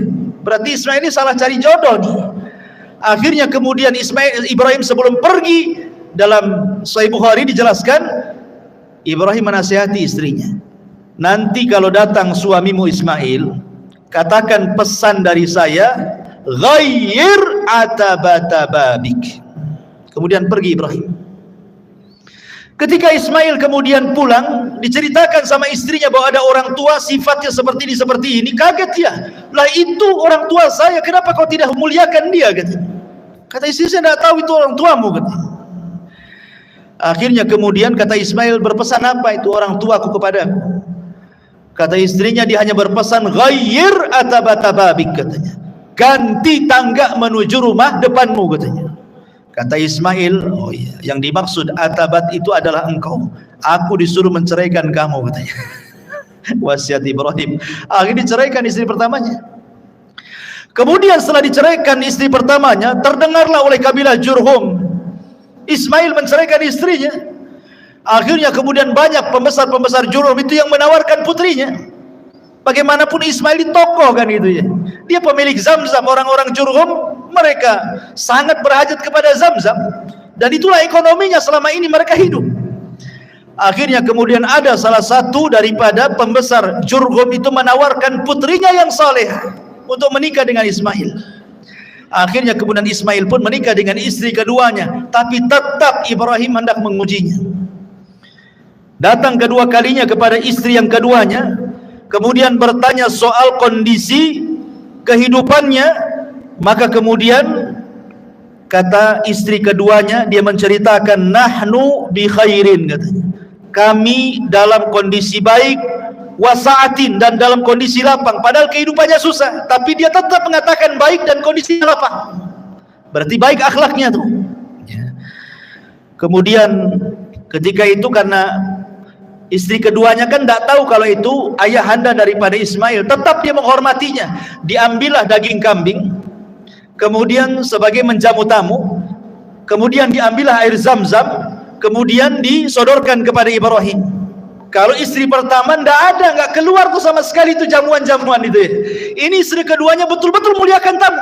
berarti Ismail ini salah cari jodoh nih. Akhirnya kemudian Ibrahim sebelum pergi, dalam Sahih Bukhari dijelaskan, Ibrahim menasihati istrinya, nanti kalau datang suamimu Ismail, katakan pesan dari saya, ghayyir atabata babik. Kemudian pergi Ibrahim. Ketika Ismail kemudian pulang, diceritakan sama istrinya bahwa ada orang tua sifatnya seperti ini. Kaget dia, lah itu orang tua saya, kenapa kau tidak memuliakan dia? Kata istri, saya tidak tahu itu orang tuamu. Akhirnya kemudian kata Ismail, berpesan apa itu orang tuaku kepadaku? Kata istrinya, dia hanya berpesan, ghayyir atabata babik, katanya, ganti tangga menuju rumah depanmu, katanya. Kata Ismail, oh iya, yang dimaksud atabat itu adalah engkau, aku disuruh menceraikan kamu, katanya. Wasiat Ibrahim. Akhirnya diceraikan istri pertamanya. Kemudian setelah diceraikan istri pertamanya, terdengarlah oleh kabilah Jurhum Ismail menceraikan istrinya. Akhirnya kemudian banyak pembesar-pembesar Jurhum itu yang menawarkan putrinya. Bagaimanapun Ismail ini tokoh kan itu ya. Dia pemilik Zamzam, orang-orang Jurhum mereka sangat berhajat kepada Zamzam, dan itulah ekonominya selama ini mereka hidup. Akhirnya kemudian ada salah satu daripada pembesar Jurhum itu menawarkan putrinya yang saleh untuk menikah dengan Ismail. Akhirnya kemudian Ismail pun menikah dengan istri keduanya, tapi tetap Ibrahim hendak mengujinya. Datang kedua kalinya kepada istri yang keduanya, kemudian bertanya soal kondisi kehidupannya. Maka kemudian kata istri keduanya, dia menceritakan, nahnu bi khairin, katanya, kami dalam kondisi baik, wasaatin, dan dalam kondisi lapang. Padahal kehidupannya susah, tapi dia tetap mengatakan baik dan kondisinya lapang. Berarti baik akhlaknya tuh. Kemudian ketika itu, karena istri keduanya kan tidak tahu kalau itu ayahanda daripada Ismail, tetap dia menghormatinya. Diambillah daging kambing, kemudian sebagai menjamu tamu, kemudian diambillah air Zam-Zam, kemudian disodorkan kepada Ibrahim. Kalau istri pertama nggak keluar tuh sama sekali itu jamuan-jamuan itu ya. Ini istri keduanya betul-betul muliakan tamu.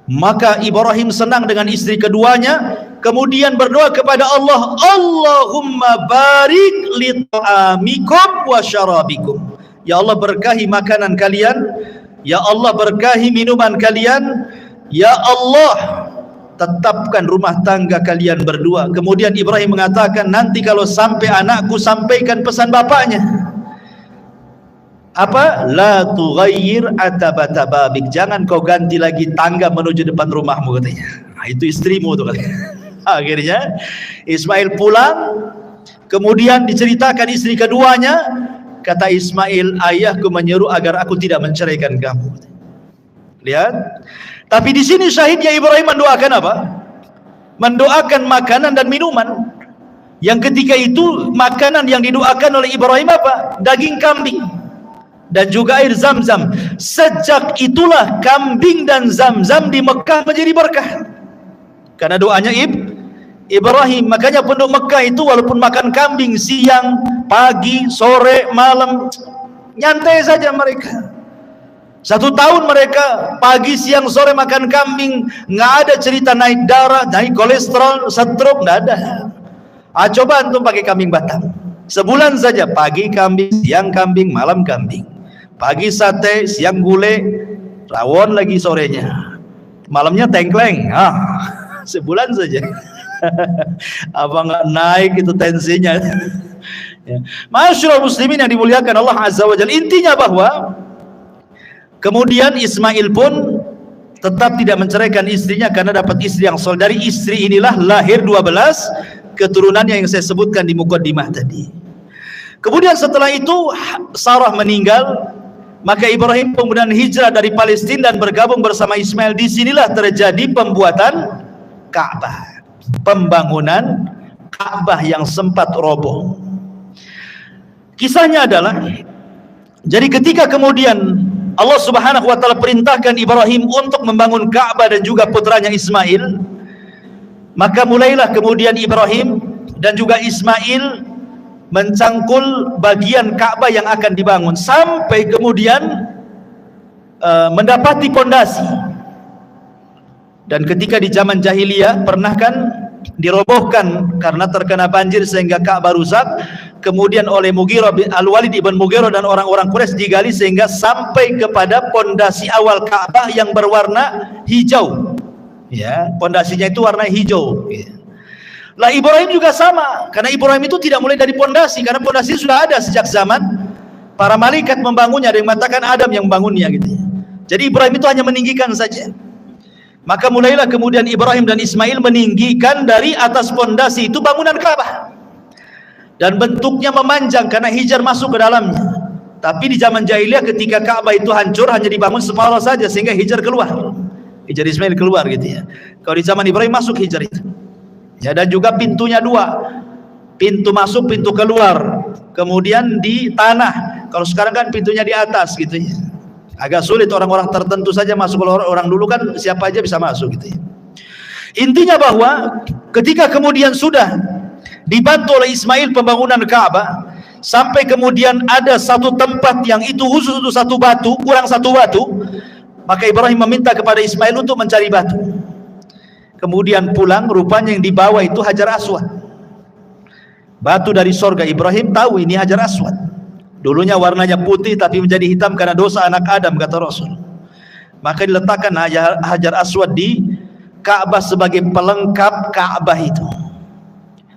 Maka Ibrahim senang dengan istri keduanya, kemudian berdoa kepada Allah, Allahumma barik li ta'amikum wa syarabikum. Ya Allah, berkahi makanan kalian, ya Allah berkahi minuman kalian, ya Allah tetapkan rumah tangga kalian berdua. Kemudian Ibrahim mengatakan, nanti kalau sampai anakku sampaikan pesan bapaknya. Apa? La tughayyir atabata babik. Jangan kau ganti lagi tangga menuju depan rumahmu, katanya. Nah, itu istrimu tuh katanya. Akhirnya Ismail pulang, kemudian diceritakan istri keduanya. Kata Ismail, ayahku menyuruh agar aku tidak menceraikan kamu. Lihat. Tapi di sini syahidnya Ibrahim mendoakan apa? Mendoakan makanan dan minuman. Yang ketika itu makanan yang didoakan oleh Ibrahim apa? Daging kambing dan juga air Zam-Zam. Sejak itulah kambing dan Zam-Zam di Mekah menjadi berkah karena doanya Ibrahim. Makanya penduduk Mekah itu walaupun makan kambing siang, pagi, sore, malam, nyantai saja mereka. 1 tahun mereka pagi, siang, sore makan kambing, nggak ada cerita naik darah, naik kolesterol, stroke, nggak ada. Coba antum pakai kambing Batam, sebulan saja pagi kambing, siang kambing, malam kambing, pagi sate, siang gulai, rawon lagi sorenya, malamnya tengkleng. Sebulan saja. Apa nggak naik itu tensinya? Ya. Masyaallah muslimin yang dimuliakan Allah Azza wa Jalla. Intinya bahwa kemudian Ismail pun tetap tidak menceraikan istrinya karena dapat istri yang soleh. Dari istri inilah lahir 12 keturunannya yang saya sebutkan di muqaddimah tadi. Kemudian setelah itu Sarah meninggal, maka Ibrahim kemudian hijrah dari Palestina dan bergabung bersama Ismail. Disinilah terjadi pembuatan Ka'bah, pembangunan Ka'bah yang sempat roboh. Kisahnya adalah, jadi ketika kemudian Allah Subhanahu wa taala perintahkan Ibrahim untuk membangun Ka'bah dan juga putranya Ismail, maka mulailah kemudian Ibrahim dan juga Ismail mencangkul bagian Ka'bah yang akan dibangun sampai kemudian mendapati pondasi. Dan ketika di zaman jahiliyah pernah kan dirobohkan karena terkena banjir sehingga Ka'bah rusak. Kemudian oleh Al-Walid ibn Mughirah dan orang-orang Quraisy digali sehingga sampai kepada pondasi awal Ka'bah yang berwarna hijau. Ya, pondasinya itu warna hijau. Ya. Lah Ibrahim juga sama, karena Ibrahim itu tidak mulai dari pondasi, karena pondasi sudah ada sejak zaman para malaikat membangunnya. Ada yang mengatakan Adam yang membangunnya gitu. Jadi Ibrahim itu hanya meninggikan saja. Maka mulailah kemudian Ibrahim dan Ismail meninggikan dari atas pondasi itu bangunan Ka'bah. Dan bentuknya memanjang karena Hijar masuk ke dalamnya. Tapi di zaman jahiliyah ketika Ka'bah itu hancur hanya dibangun separuh saja sehingga Hijar keluar. Hijar Ismail keluar gitu ya. Kalau di zaman Ibrahim masuk Hijar itu. Ya, dan juga pintunya 2. Pintu masuk, pintu keluar. Kemudian di tanah. Kalau sekarang kan pintunya di atas gitu ya. Agak sulit, orang-orang tertentu saja masuk. Kalau orang dulu kan siapa aja bisa masuk gitu ya. Intinya bahwa ketika kemudian sudah dibantu oleh Ismail pembangunan Ka'bah, sampai kemudian ada satu tempat yang itu khusus untuk satu batu, kurang satu batu, maka Ibrahim meminta kepada Ismail untuk mencari batu. Kemudian pulang, rupanya yang dibawa itu Hajar Aswad, batu dari sorga. Ibrahim tahu ini Hajar Aswad, dulunya warnanya putih tapi menjadi hitam karena dosa anak Adam, kata Rasul. Maka diletakkan Hajar Aswad di Ka'bah sebagai pelengkap Ka'bah itu.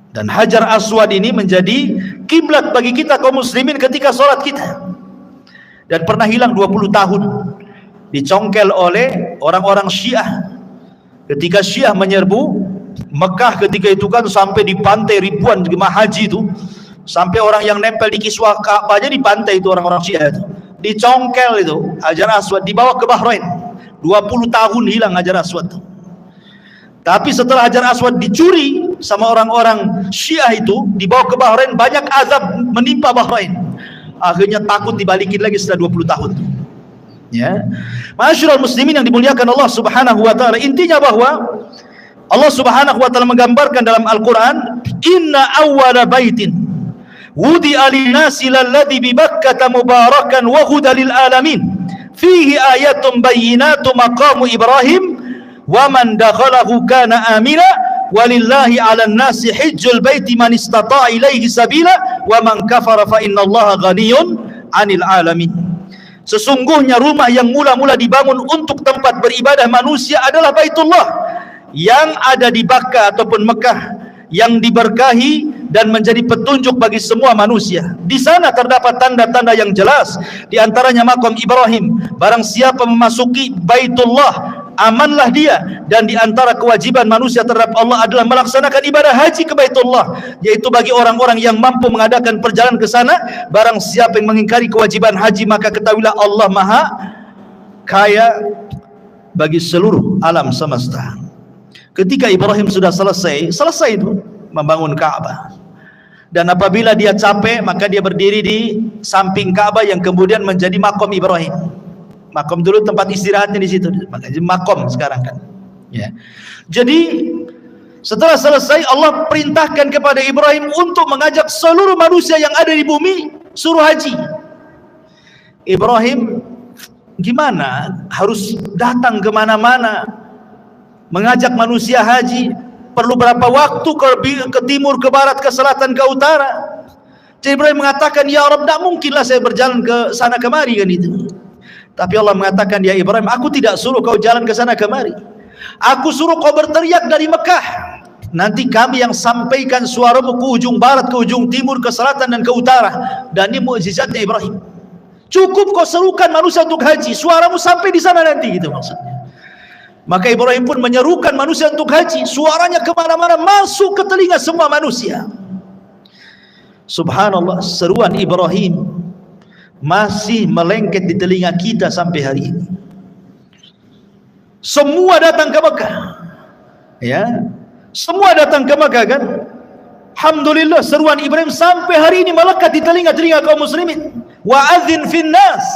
Dan Hajar Aswad ini menjadi kiblat bagi kita kaum muslimin ketika sholat kita. Dan pernah hilang 20 tahun, dicongkel oleh orang-orang Syiah. Ketika Syiah menyerbu Mekah ketika itu kan sampai di pantai ribuan jemaah haji itu, sampai orang yang nempel di kiswah Ka'bahnya di pantai itu orang-orang Syiah itu. Dicongkel itu Hajar Aswad, dibawa ke Bahrain. 20 tahun hilang Hajar Aswad itu. Tapi setelah Hajar Aswad dicuri sama orang-orang Syiah itu, dibawa ke Bahrain, banyak azab menimpa Bahrain. Akhirnya takut dibalikin lagi setelah 20 tahun. Ya. Masyaallah muslimin yang dimuliakan Allah Subhanahu wa taala. Intinya bahwa Allah Subhanahu wa taala menggambarkan dalam Al-Qur'an, "Inna awwala baitin wudi'a lin-nasi lalladzi bi Bakkah mubarakan wa hudan lil alamin fihi ayatun bayyinatun maqamu Ibrahim wa man dakhalahu kana amina walillahi 'alan nasi hajjul baiti man istata'a ilaihi sabila wa man kafara fa innallaha ghaniyyun 'anil alamin." Sesungguhnya rumah yang mula-mula dibangun untuk tempat beribadah manusia adalah Baitullah yang ada di Bakkah ataupun Mekah, yang diberkahi dan menjadi petunjuk bagi semua manusia. Di sana terdapat tanda-tanda yang jelas, di antaranya makam Ibrahim. Barang siapa memasuki Baitullah, amanlah dia. Dan di antara kewajiban manusia terhadap Allah adalah melaksanakan ibadah haji ke Baitullah, yaitu bagi orang-orang yang mampu mengadakan perjalanan ke sana. Barang siapa yang mengingkari kewajiban haji, maka ketahuilah Allah Maha Kaya bagi seluruh alam semesta. Ketika Ibrahim sudah selesai itu membangun Ka'bah. Dan apabila dia capek, maka dia berdiri di samping Ka'bah yang kemudian menjadi makom Ibrahim. Makom dulu tempat istirahatnya di situ, makanya makom sekarang kan. Ya. Jadi setelah selesai, Allah perintahkan kepada Ibrahim untuk mengajak seluruh manusia yang ada di bumi suruh haji. Ibrahim gimana? Harus datang kemana-mana mengajak manusia haji, perlu berapa waktu ke timur, ke barat, ke selatan, ke utara. Jadi Ibrahim mengatakan, "Ya Rabb, tidak mungkinlah saya berjalan ke sana kemari," kan itu. Tapi Allah mengatakan, "Ya Ibrahim, aku tidak suruh kau jalan ke sana kemari. Aku suruh kau berteriak dari Mekah. Nanti kami yang sampaikan suaramu ke ujung barat, ke ujung timur, ke selatan dan ke utara." Dan ini mukjizatnya Ibrahim. Cukup kau serukan manusia untuk haji, suaramu sampai di sana nanti, gitu maksudnya. Maka Ibrahim pun menyerukan manusia untuk haji, suaranya kemana-mana, masuk ke telinga semua manusia. Subhanallah, seruan Ibrahim masih melengket di telinga kita sampai hari ini. Semua datang ke Mekah, ya, semua datang ke Mekah kan. Alhamdulillah, seruan Ibrahim sampai hari ini melekat di telinga-telinga kaum muslimin. Wa adzin finnas,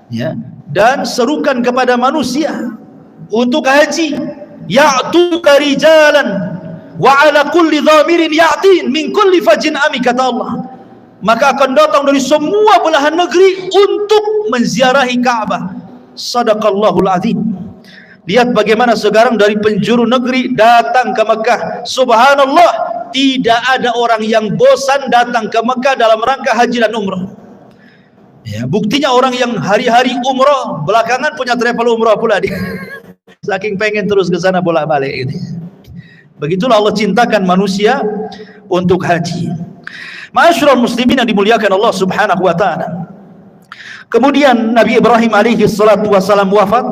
ya, dan serukan kepada manusia untuk haji, ya'tuka rijalan wa ala kulli dhamirin ya'tin min kulli fajin amik, kata Allah. Maka akan datang dari semua belahan negeri untuk menziarahi Ka'bah. Sadaqallahul azim. Lihat bagaimana sekarang dari penjuru negeri datang ke Mekah. Subhanallah, tidak ada orang yang bosan datang ke Mekah dalam rangka haji dan umrah. Ya, buktinya orang yang hari-hari umrah belakangan punya travel umrah pula dia. Saking pengen terus ke sana bolak-balik gitu. Begitulah Allah cintakan manusia untuk haji. Ma'asyiral muslimin yang dimuliakan Allah Subhanahu wa taala. Kemudian Nabi Ibrahim alaihi salatu wasalam wafat,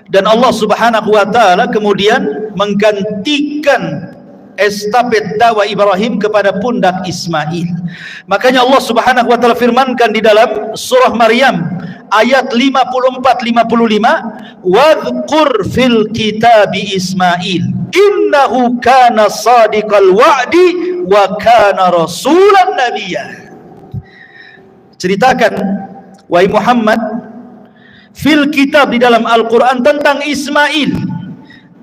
dan Allah Subhanahu wa taala kemudian menggantikan estafet dakwah Ibrahim kepada pundak Ismail. Makanya Allah Subhanahu wa taala firmankan di dalam surah Maryam ayat 54-55, "Wadhkur fil kitabi Ismail innahu kana shadiqal wa'di wa kana rasulan nabiyya." Ceritakan wahai Muhammad fil kitab, di dalam Al-Qur'an, tentang Ismail.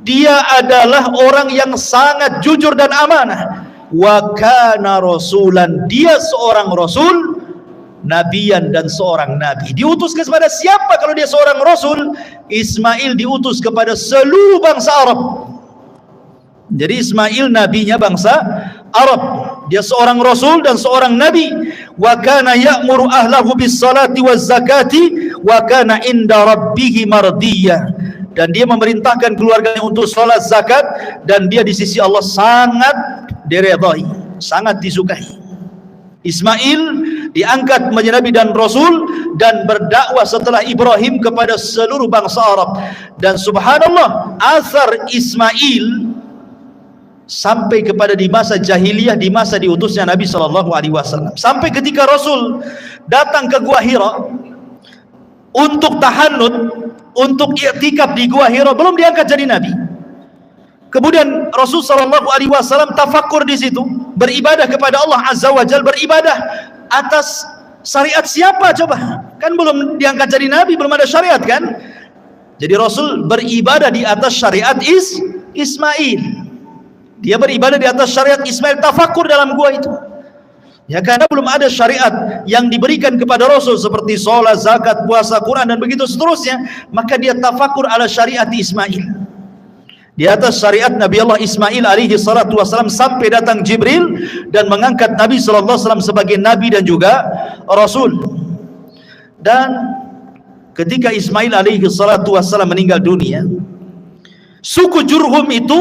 Dia adalah orang yang sangat jujur dan amanah. Wa kana rasulan, dia seorang rasul, nabiyan, dan seorang nabi. Diutus kepada siapa kalau dia seorang rasul? Ismail diutus kepada seluruh bangsa Arab. Jadi Ismail nabinya bangsa Arab. Dia seorang rasul dan seorang nabi. Wa kana ya'muru ahlahu bis salati waz zakati wa kana inda rabbih mardiyya. Dan dia memerintahkan keluarganya untuk salat, zakat, dan dia di sisi Allah sangat diridhai, sangat disukai. Ismail diangkat menjadi nabi dan rasul dan berdakwah setelah Ibrahim kepada seluruh bangsa Arab. Dan subhanallah, asar Ismail sampai kepada di masa jahiliyah, di masa diutusnya Nabi SAW. Sampai ketika Rasul datang ke Gua Hira untuk tahannut, untuk i'tikaf di Gua Hira, belum diangkat jadi nabi. Kemudian Rasul SAW tafakkur di situ, beribadah kepada Allah Azza wa Jalla, beribadah atas syariat siapa coba? Kan belum diangkat jadi nabi, belum ada syariat kan? Jadi Rasul beribadah di atas syariat Ismail. Dia beribadah di atas syariat Ismail, tafakur dalam gua itu. Ya, karena belum ada syariat yang diberikan kepada Rasul seperti sholat, zakat, puasa, Quran dan begitu seterusnya, maka dia tafakur ala syariat Ismail. Di atas syariat Nabi Allah Ismail alaihi salatu wassalam, sampai datang Jibril dan mengangkat Nabi sallallahu alaihi wasallam sebagai nabi dan juga rasul. Dan ketika Ismail alaihi salatu wassalam meninggal dunia, suku Jurhum itu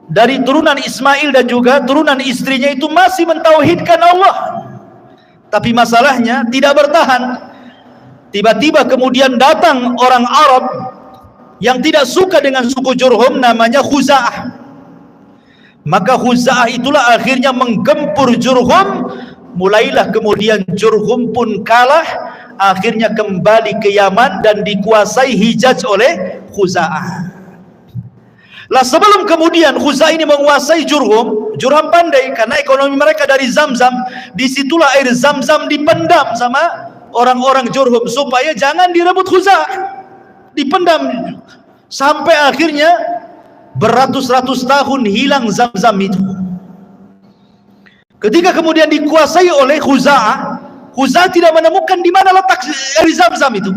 dari turunan Ismail dan juga turunan istrinya itu masih mentauhidkan Allah. Tapi masalahnya tidak bertahan. Tiba-tiba kemudian datang orang Arab yang tidak suka dengan suku Jurhum, namanya Khuza'ah. Maka Khuza'ah itulah akhirnya menggempur Jurhum. Mulailah kemudian Jurhum pun kalah, akhirnya kembali ke Yaman dan dikuasai Hijaz oleh Khuza'ah. Lah sebelum kemudian Khuza'ah ini menguasai Jurhum, Jurhum pandai karena ekonomi mereka dari Zamzam. Disitulah air Zamzam dipendam sama orang-orang Jurhum supaya jangan direbut Khuza'ah. Dipendam sampai akhirnya beratus-ratus tahun hilang Zamzam itu. Ketika kemudian dikuasai oleh Khuza'ah, Khuza'ah tidak menemukan di mana letak air Zamzam itu.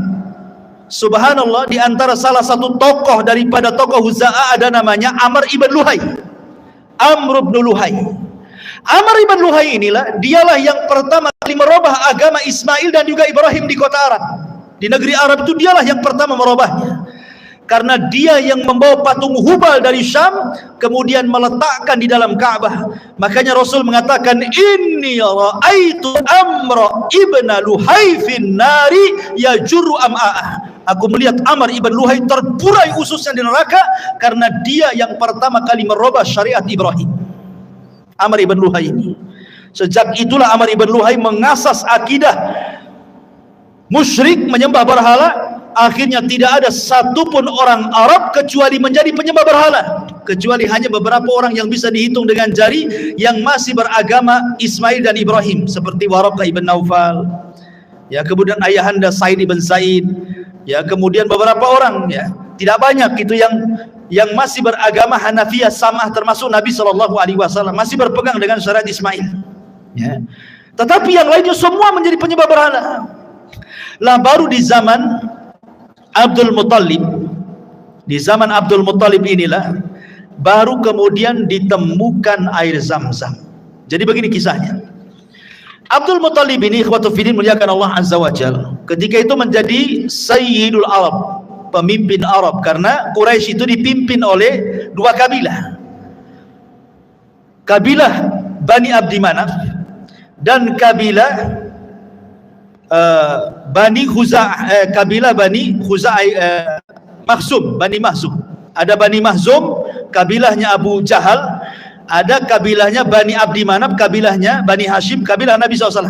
Subhanallah, di antara salah satu tokoh daripada tokoh Khuza'ah ada namanya Amr ibn Luhai. Amr ibn Luhai. Amr ibn Luhai inilah, dialah yang pertama kali merubah agama Ismail dan juga Ibrahim di kota Arab. Di negeri Arab itu dialah yang pertama merubahnya. Karena dia yang membawa patung Hubal dari Syam kemudian meletakkan di dalam Ka'bah. Makanya Rasul mengatakan, inni ra'aitu Amr ibn Luhai fin nari yajurru am'a'ah. Aku melihat Amr ibn Luhai terburai ususnya di neraka karena dia yang pertama kali merubah syariat Ibrahim. Amr ibn Luhai ini. Sejak itulah Amr ibn Luhai mengasas akidah musyrik, menyembah berhala. Akhirnya tidak ada satupun orang Arab kecuali menjadi penyembah berhala, kecuali hanya beberapa orang yang bisa dihitung dengan jari yang masih beragama Ismail dan Ibrahim, seperti Waraqah ibn Naufal, ya, kemudian ayahanda Said ibn Zaid, ya, kemudian beberapa orang, ya, tidak banyak itu yang masih beragama Hanafiyah Sam'ah, termasuk Nabi SAW masih berpegang dengan syariat Ismail, ya. Tetapi yang lainnya semua menjadi penyembah berhala. Lah baru di zaman Abdul Muttalib, di zaman Abdul Muttalib inilah baru kemudian ditemukan air Zamzam. Jadi begini kisahnya. Abdul Muttalib ini, ikhwatu fiddin, muliakan Allah Azza wa Jalla, ketika itu menjadi Sayyidul Arab, pemimpin Arab, karena Quraisy itu dipimpin oleh dua kabilah. Kabilah Bani Abdi Manaf dan kabilah Bani Khuza'ah, kabilah Bani Khuza'ah, Makhzum, Bani Makhzum. Ada Bani Makhzum, kabilahnya Abu Jahal. Ada kabilahnya Bani Abdi Manaf, kabilahnya Bani Hashim, kabilah Nabi SAW.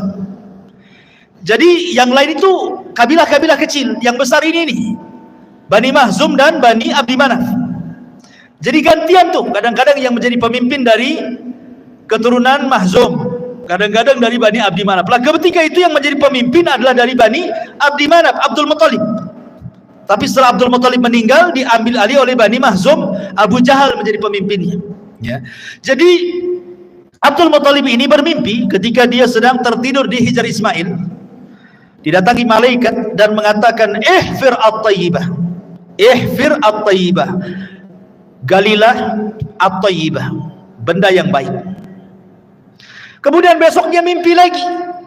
Jadi yang lain itu kabilah-kabilah kecil. Yang besar ini nih, Bani Makhzum dan Bani Abdi Manaf. Jadi gantian tuh, kadang-kadang yang menjadi pemimpin dari keturunan Makhzum, kadang-kadang dari Bani Abdi Manaf. Lah ketika itu yang menjadi pemimpin adalah dari Bani Abdi Manaf, Abdul Muttalib. Tapi setelah Abdul Muttalib meninggal, diambil alih oleh Bani Makhzum, Abu Jahal menjadi pemimpinnya, ya. Jadi Abdul Muttalib ini bermimpi ketika dia sedang tertidur di Hijr Ismail, didatangi malaikat dan mengatakan, ihfir at-tayyibah, ihfir at-tayyibah, galilah at-tayyibah, benda yang baik. Kemudian besoknya mimpi lagi,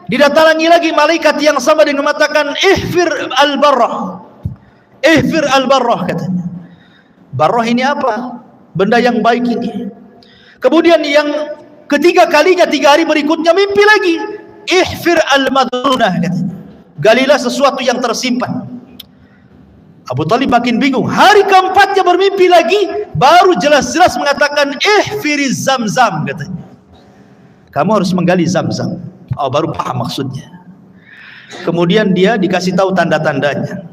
didatangi lagi malaikat yang sama dengan mengatakan, ihfir al-barrah, ihfir al-barrah, katanya. Barrah ini apa? Benda yang baik ini. Kemudian yang ketiga kalinya, 3 hari berikutnya mimpi lagi, ihfir al-madrunah, katanya. Galilah sesuatu yang tersimpan. Abu Talib makin bingung. Hari keempatnya bermimpi lagi, baru jelas-jelas mengatakan, ihfiriz Zamzam, katanya. Kamu harus menggali Zamzam. Oh, baru paham maksudnya. Kemudian dia dikasih tahu tanda-tandanya.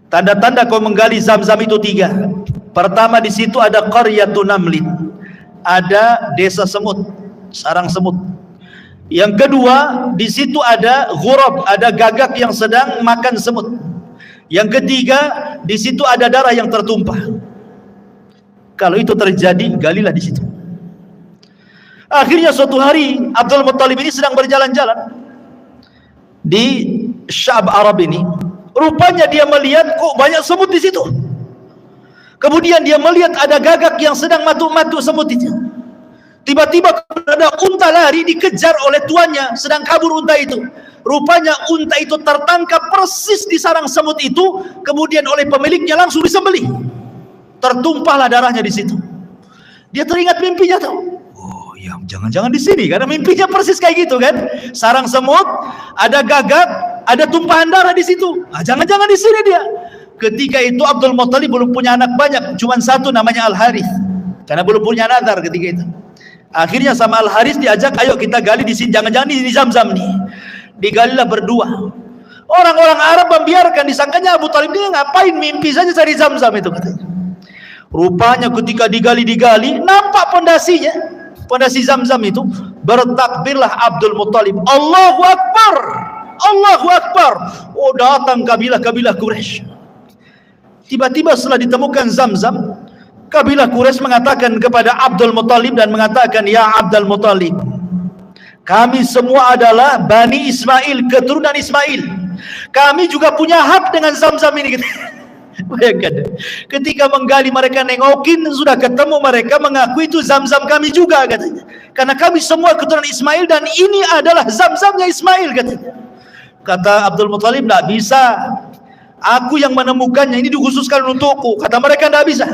Tanda-tanda kau menggali Zamzam itu 3. Pertama, di situ ada qaryatun namlin, ada desa semut, sarang semut. Yang kedua, di situ ada ghurab, ada gagak yang sedang makan semut. Yang ketiga, di situ ada darah yang tertumpah. Kalau itu terjadi, galilah di situ. Akhirnya suatu hari Abdul Muttalib ini sedang berjalan-jalan di Sya'b Arab ini. Rupanya dia melihat kok banyak semut di situ. Kemudian dia melihat ada gagak yang sedang matuk-matuk semut itu. Tiba-tiba ada unta lari dikejar oleh tuannya, sedang kabur unta itu. Rupanya unta itu tertangkap persis di sarang semut itu, kemudian oleh pemiliknya langsung disembelih. Tertumpahlah darahnya di situ. Dia teringat mimpinya tuh. Oh ya, jangan-jangan di sini, karena mimpinya persis kayak gitu kan. Sarang semut, ada gagak, ada tumpahan darah di situ. Ah, jangan-jangan di sini dia. Ketika itu Abdul Muttalib belum punya anak banyak, cuma satu namanya Al-Harith. Karena belum punya nazar ketika itu. Akhirnya sama Al-Harith diajak, ayo kita gali di sini, jangan-jangan di Zamzam nih. Digalilah berdua. Orang-orang Arab membiarkan, disangkanya Abu Talib ini ngapain, mimpi saja cari Zamzam itu katanya. Rupanya ketika digali, nampak pondasinya, pondasi Zamzam itu. Bertakbirlah Abdul Muttalib, Allahu Akbar, Allahu Akbar. Oh, datang kabilah-kabilah Quraisy. Tiba-tiba setelah ditemukan Zamzam, kabilah Quraisy mengatakan kepada Abdul Muttalib dan mengatakan, ya Abdul Muttalib, kami semua adalah Bani Ismail, keturunan Ismail. Kami juga punya hak dengan Zamzam ini. Bayangkan, ketika menggali mereka nengokin, sudah ketemu, mereka mengaku itu Zamzam kami juga katanya. Karena kami semua keturunan Ismail dan ini adalah Zamzamnya Ismail katanya. Kata Abdul Muttalib, tidak bisa. Aku yang menemukannya, ini dikhususkan untukku. Kata mereka, tidak bisa.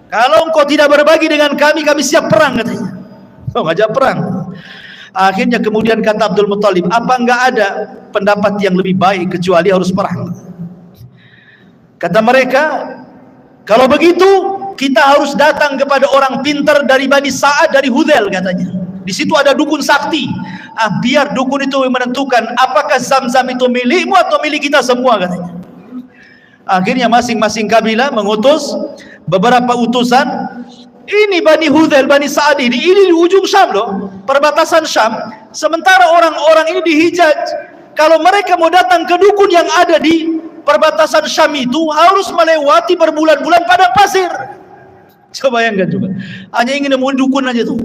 Kalau engkau tidak berbagi dengan kami siap perang katanya. Oh, ngajak perang. Akhirnya kemudian kata Abdul Muttalib, apa enggak ada pendapat yang lebih baik kecuali harus perang? Kata mereka, kalau begitu kita harus datang kepada orang pintar dari Bani Sa'ad, dari Hudzail katanya. Di situ ada dukun sakti. Biar dukun itu menentukan apakah Zamzam itu milikmu atau milik kita semua katanya. Akhirnya masing-masing kabilah mengutus beberapa utusan. Ini Bani Hudzail, Bani Sa'ad ini di ujung Syam loh, perbatasan Syam. Sementara orang-orang ini di Hijaz. Kalau mereka mau datang ke dukun yang ada di perbatasan Syam itu, harus melewati berbulan-bulan padang pasir. Coba bayangkan juga. Hanya ingin nemuin dukun aja tuh.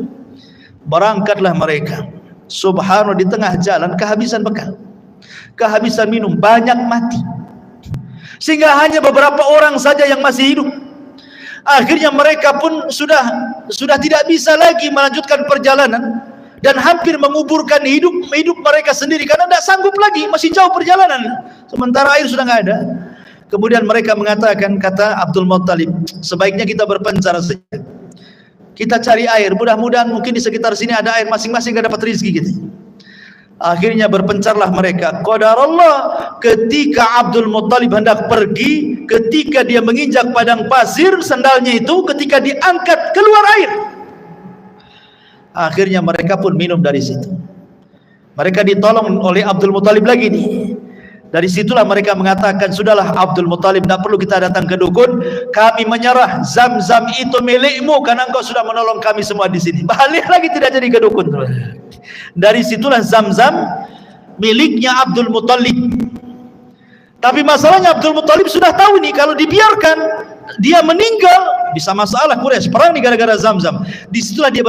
Berangkatlah mereka. Subhanallah, di tengah jalan kehabisan bekal, kehabisan minum, banyak mati. Sehingga hanya beberapa orang saja yang masih hidup. Akhirnya mereka pun sudah tidak bisa lagi melanjutkan perjalanan dan hampir menguburkan hidup mereka sendiri karena tidak sanggup lagi, masih jauh perjalanan. Sementara air sudah nggak ada. Kemudian mereka mengatakan, kata Abdul Muttalib, sebaiknya kita berpencar saja. Kita cari air, mudah-mudahan mungkin di sekitar sini ada air, masing-masing gak dapat rezeki gitu. Akhirnya berpencarlah mereka. Qadarullah, ketika Abdul Muttalib hendak pergi, ketika dia menginjak padang pasir, sandalnya itu ketika diangkat keluar air. Akhirnya mereka pun minum dari situ. Mereka ditolong oleh Abdul Muttalib lagi nih. Dari situlah mereka mengatakan, sudahlah Abdul Muttalib, tidak perlu kita datang ke dukun, kami menyerah, Zamzam itu milikmu karena engkau sudah menolong kami semua di sini. Balik lagi, tidak jadi ke dukun. Dari situlah Zamzam miliknya Abdul Muttalib. Tapi masalahnya Abdul Muttalib sudah tahu nih, kalau dibiarkan dia meninggal bisa masalah Quraisy, perang nih gara-gara Zamzam. Disitulah dia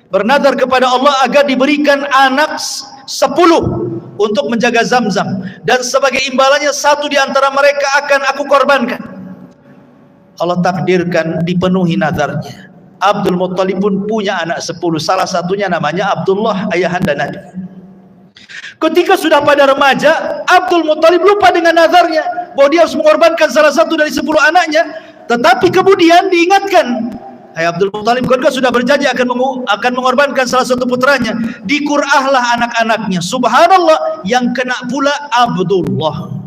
bernadar kepada Allah agar diberikan anak 10 untuk menjaga Zamzam, dan sebagai imbalannya satu di antara mereka akan aku korbankan. Allah takdirkan dipenuhi nazarnya. Abdul Muttalib pun punya anak 10, salah satunya namanya Abdullah, ayahanda Nabi. Ketika sudah pada remaja, Abdul Muttalib lupa dengan nazarnya bahwa dia harus mengorbankan salah satu dari 10 anaknya. Tetapi kemudian diingatkan, hai Abdul Muttalib, kau sudah berjanji akan mengorbankan salah satu putranya. Dikurahlah anak-anaknya. Subhanallah, yang kena pula Abdullah.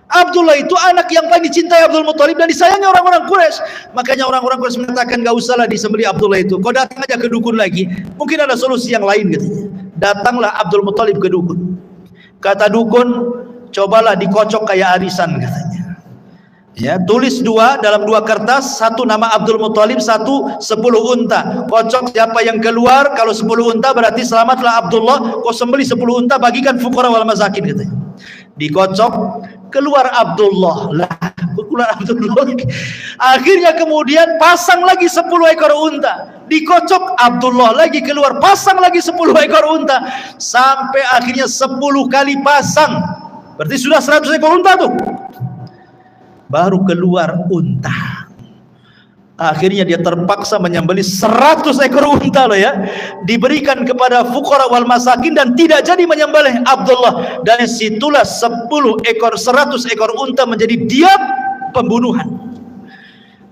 Abdullah itu anak yang paling dicintai Abdul Muttalib dan disayangi orang-orang Quraisy. Makanya orang-orang Quraisy mengatakan, gak usahlah disembelih Abdullah itu, kau datang aja ke dukun lagi, mungkin ada solusi yang lain katanya. Datanglah Abdul Muttalib ke dukun. Kata dukun, cobalah dikocok kayak arisan katanya. Ya, tulis dalam dua kertas, satu nama Abdul Muttalib, satu 10 unta. Kocok siapa yang keluar, kalau 10 unta berarti selamatlah Abdullah. Kau sembelih 10 unta, bagikan fuqara wal masakin katanya. Dikocok, keluar Abdullah. Lah, keluar Abdullah lagi. Akhirnya kemudian pasang lagi 10 ekor unta, dikocok Abdullah lagi keluar, pasang lagi 10 ekor unta, sampai akhirnya 10 kali pasang, berarti sudah 100 ekor unta tuh, baru keluar unta. Akhirnya dia terpaksa menyembelih 100 ekor unta loh ya, diberikan kepada fuqara wal masakin dan tidak jadi menyembelih Abdullah. Dari situlah 100 ekor unta menjadi diat pembunuhan.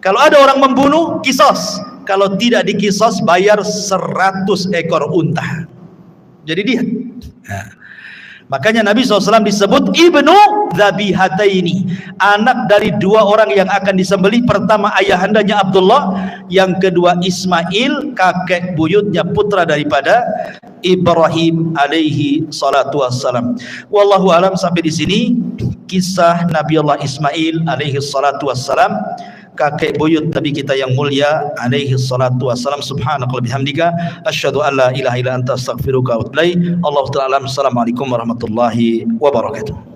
Kalau ada orang membunuh, kisos. Kalau tidak dikisos, bayar 100 ekor unta. Jadi diat. Nah, makanya Nabi SAW disebut Ibnu Dzabihataini, anak dari 2 orang yang akan disembelih. Pertama ayahandanya Abdullah, yang kedua Ismail, kakek buyutnya, putra daripada Ibrahim alaihi salatu wassalam. Wallahu alam. Sampai di sini kisah Nabi Allah Ismail alaihi salatu wassalam, kakek buyut Nabi kita yang mulia alaihi salatu wassalam. Subhanakallahumma bihamdika asyhadu an la ilaha illa anta astaghfiruka wa atubu ilaik. Allahu ta'ala. Assalamualaikum warahmatullahi wabarakatuh.